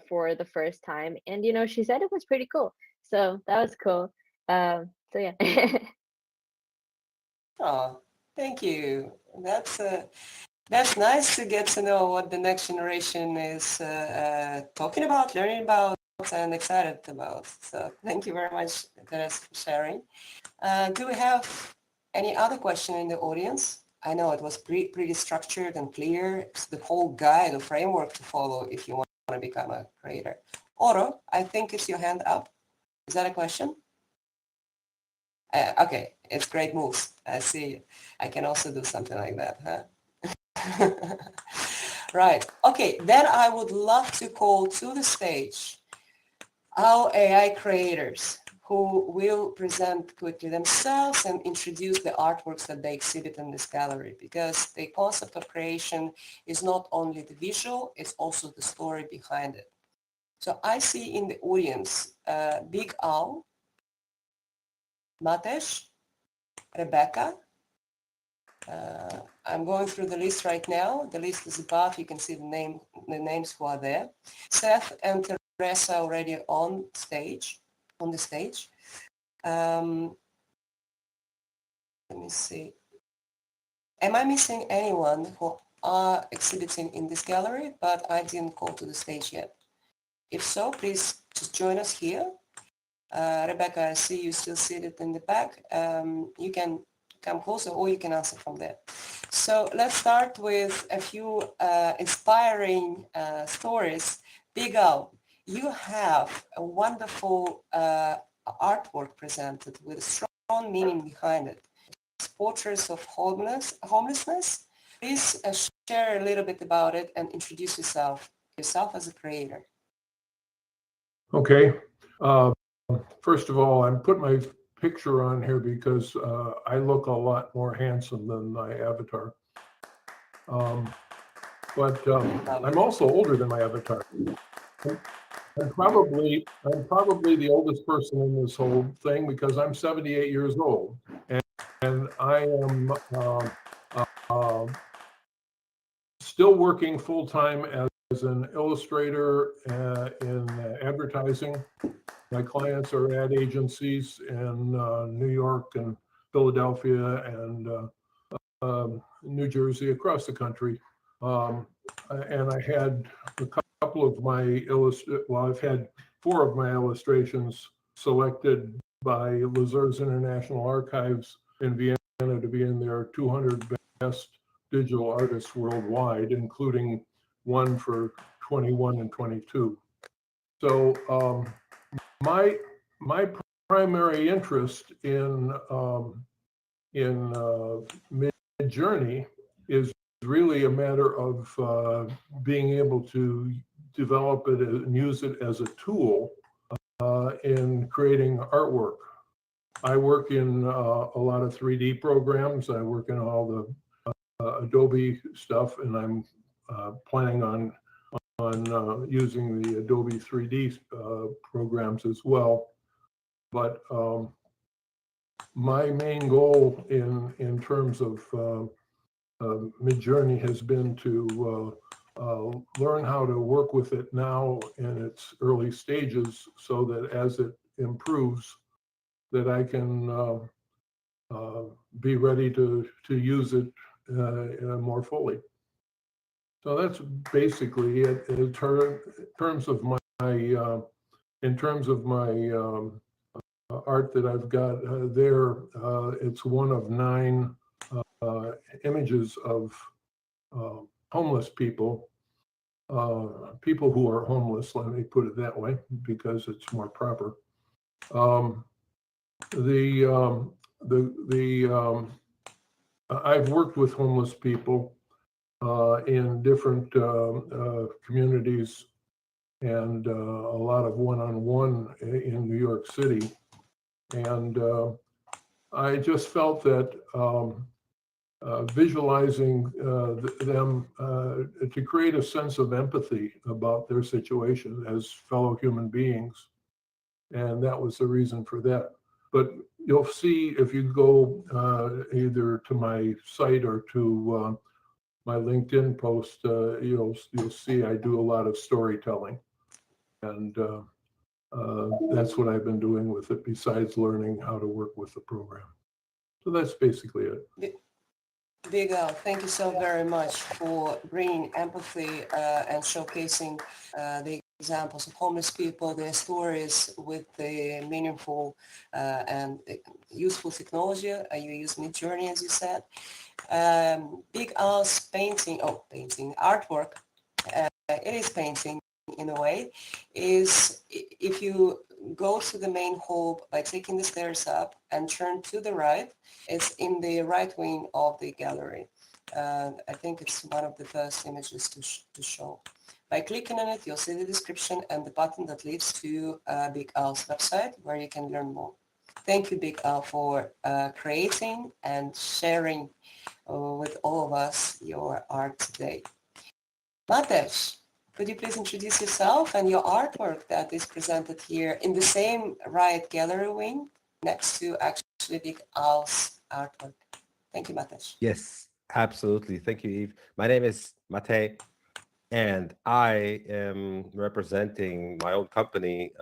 for the first time, and she said it was pretty cool. So that was cool. So yeah. Oh, thank you. That's nice to get to know what the next generation is talking about, learning about, and excited about. So thank you very much, Teresa, for sharing. Do we have any other question in the audience? I know it was pretty structured and clear. It's the whole guide or framework to follow if you want to become a creator. Oro, I think it's your hand up. Is that a question? Okay, it's great moves. I see. I can also do something like that, huh? Right. Okay, then I would love to call to the stage our AI creators who will present quickly themselves and introduce the artworks that they exhibit in this gallery, because the concept of creation is not only the visual, it's also the story behind it. So I see in the audience Big Al, Matesh, Rebecca. I'm going through the list right now. The list is above. You can see the names who are there. Seth and Teresa already on the stage. Let me see. Am I missing anyone who are exhibiting in this gallery, but I didn't call to the stage yet? If so, please just join us here. Rebecca, I see you still seated in the back. You can come closer or you can answer from there. So let's start with a few inspiring stories. Big Al, you have a wonderful artwork presented with strong meaning behind it. It's portraits of homelessness. Please share a little bit about it and introduce yourself as a creator. Okay. First of all, I'm putting my picture on here because I look a lot more handsome than my avatar. But I'm also older than my avatar. I'm probably the oldest person in this whole thing because I'm 78 years old, and I am still working full time as an illustrator in advertising. My clients are ad agencies in New York and Philadelphia and New Jersey, across the country. And I had a couple of my I've had 4 of my illustrations selected by Lazar's International Archives in Vienna to be in their 200 best digital artists worldwide, including one for 21 and 22. So my primary interest in Mid-Journey is really a matter of being able to develop it and use it as a tool in creating artwork. I work in a lot of 3D programs. I work in all the Adobe stuff, and I'm planning on using the Adobe 3D programs as well. But my main goal in terms of Mid-Journey has been to learn how to work with it now in its early stages, so that as it improves, that I can be ready to use it more fully. So that's basically it in terms of my art that I've got there. It's one of 9 images of homeless people, people who are homeless. Let me put it that way because it's more proper. I've worked with homeless people in different communities, and a lot of one-on-one in New York City. And I just felt that visualizing them to create a sense of empathy about their situation as fellow human beings. And that was the reason for that. But you'll see if you go either to my site or to my LinkedIn post, you'll see I do a lot of storytelling. And that's what I've been doing with it, besides learning how to work with the program. So that's basically it. Big Al, thank you so very much for bringing empathy and showcasing the examples of homeless people, their stories with the meaningful and useful technology. You use Mid-Journey, as you said. Big Al's artwork, it is painting in a way, is if you go to the main hall by taking the stairs up and turn to the right, it's in the right wing of the gallery. I think it's one of the first images to show. By clicking on it, you'll see the description and the button that leads to Big Al's website, where you can learn more. Thank you, Big Al, for creating and sharing with all of us your art today. Matej, could you please introduce yourself and your artwork that is presented here in the same right gallery wing next to actually Big Al's artwork? Thank you, Matej. Yes, absolutely. Thank you, Eve. My name is Matej, and I am representing my own company,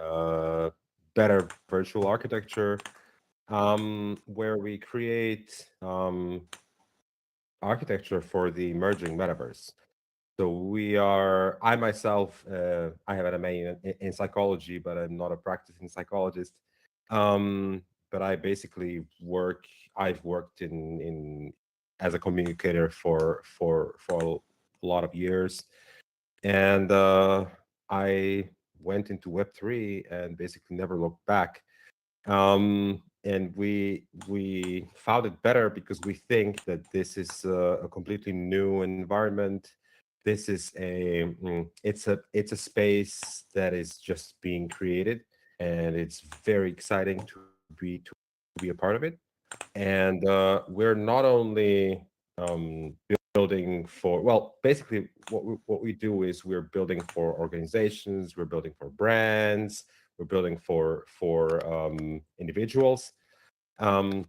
Better Virtual Architecture, where we create architecture for the emerging metaverse. So I myself, I have an MA in psychology, but I'm not a practicing psychologist. But I basically I've worked in as a communicator for a lot of years. And I went into Web3 and basically never looked back. And we found it better because we think that this is a completely new environment. This is it's a space that is just being created, and it's very exciting to be a part of it. And we're not only building for, well, basically what we do is we're building for organizations, we're building for brands, we're building for individuals. Um,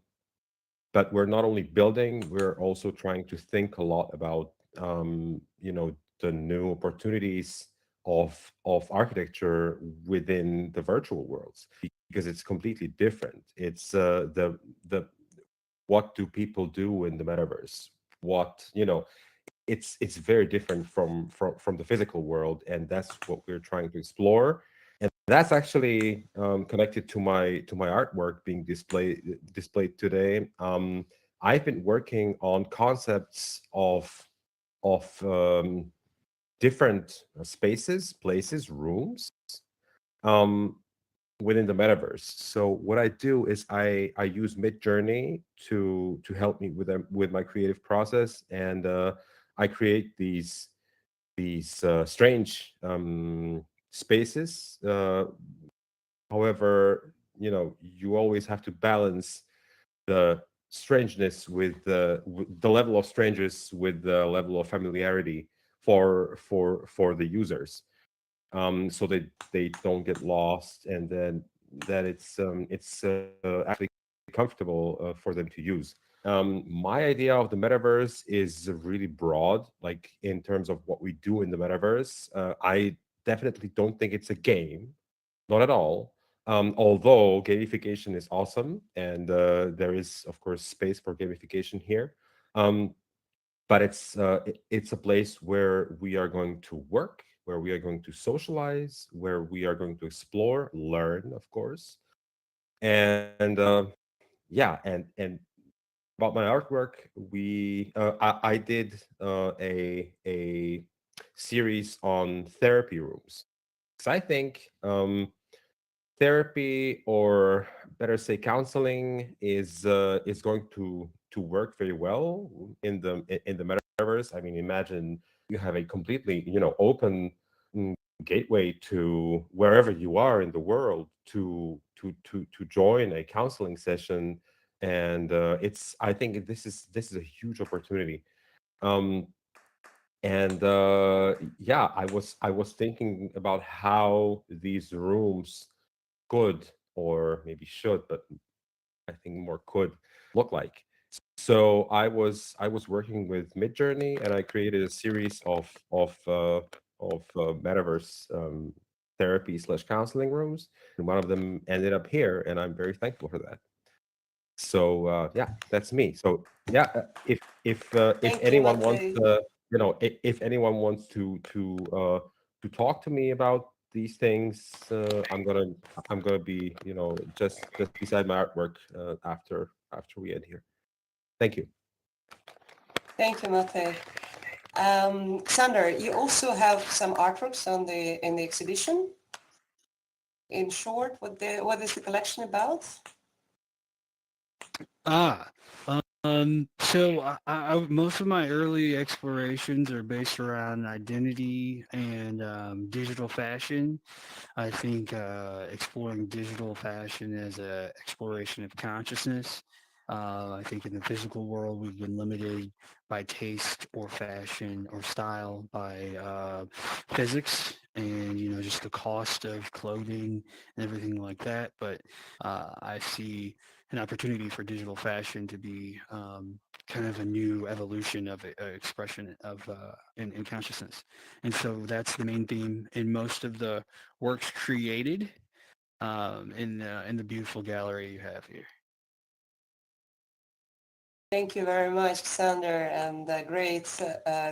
but we're not only building, we're also trying to think a lot about the new opportunities of architecture within the virtual worlds, because it's completely different. It's the what do people do in the metaverse? What, it's very different from the physical world, and that's what we're trying to explore. And that's actually connected to my artwork being displayed today. I've been working on concepts of different spaces, places, rooms um, within the metaverse. So what I do is I use Midjourney to help me with my creative process, and I create these strange spaces. However, you always have to balance the strangeness with the level of strangeness with the level of familiarity for the users, so that they don't get lost, and then that it's actually comfortable for them to use. My idea of the metaverse is really broad, like in terms of what we do in the metaverse. I definitely don't think it's a game, not at all. Although gamification is awesome, and there is, of course, space for gamification here. But it's a place where we are going to work, where we are going to socialize, where we are going to explore, learn, of course. And yeah, and about my artwork, I did a series on therapy rooms, because I think therapy, or better say counseling, is going to work very well in the metaverse. I mean, imagine you have a completely open mm, gateway to wherever you are in the world to join a counseling session. And I think this is a huge opportunity. um and yeah, I was thinking about how these rooms could, or maybe should, but I think more could look like. So I was working with Midjourney, and I created a series of metaverse therapy slash counseling rooms, and one of them ended up here, and I'm very thankful for that. So yeah, that's me. So yeah, if Thank you, anyone wants Mate. if anyone wants to talk to me about these things, I'm gonna be just beside my artwork after we end here. Thank you. Thank you, Mate. Xander, you also have some artworks in the exhibition. In short, what is the collection about? Ah, so most of my early explorations are based around identity and digital fashion. I think exploring digital fashion as a exploration of consciousness. I think in the physical world, we've been limited by taste or fashion or style by physics and, just the cost of clothing and everything like that. But I see an opportunity for digital fashion to be kind of a new evolution of expression of in consciousness. And so that's the main theme in most of the works created in the beautiful gallery you have here. Thank you very much, Xander, and the great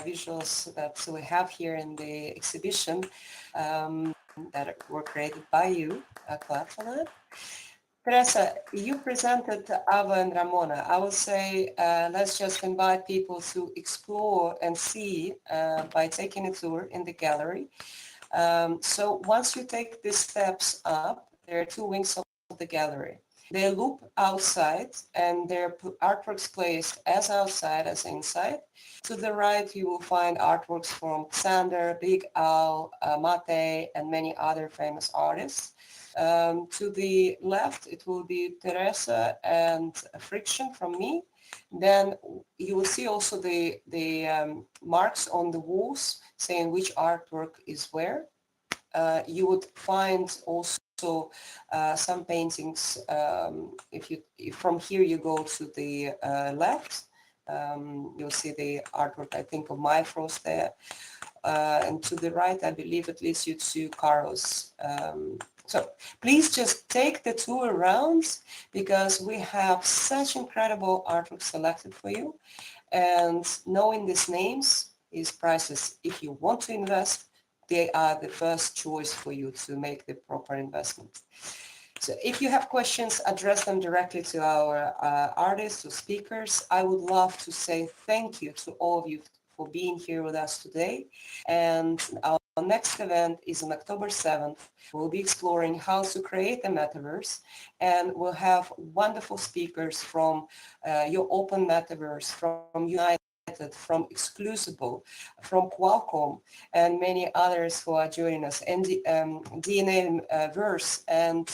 visuals that we have here in the exhibition that were created by you. Glad for that. Teresa, you presented Ava and Ramona. I would say let's just invite people to explore and see by taking a tour in the gallery. So once you take these steps up, there are two wings of the gallery. They loop outside and their artworks placed as outside as inside. To the right, you will find artworks from Xander, Big Al, Mate, and many other famous artists. To the left, it will be Teresa and Friction from me. Then you will see also the marks on the walls saying which artwork is where. You would find also some paintings. If from here you go to the left, you'll see the artwork, I think, of My Frost there. And to the right, I believe it leads you to Caro's. So please just take the tour around because we have such incredible artwork selected for you. And knowing these names is priceless. If you want to invest, they are the first choice for you to make the proper investment. So if you have questions, address them directly to our artists or speakers. I would love to say thank you to all of you for being here with us today. And our next event is on October 7th. We'll be exploring how to create a metaverse, and we'll have wonderful speakers from your open metaverse, from United, from Exclusible, from Qualcomm, and many others who are joining us, and DNA Verse, and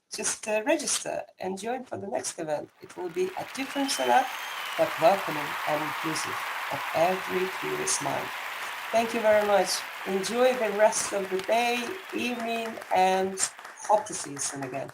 just register and join for the next event. It will be a different setup, but welcoming and inclusive of every curious mind. Thank you very much. Enjoy the rest of the day, evening, and hope to see you soon again.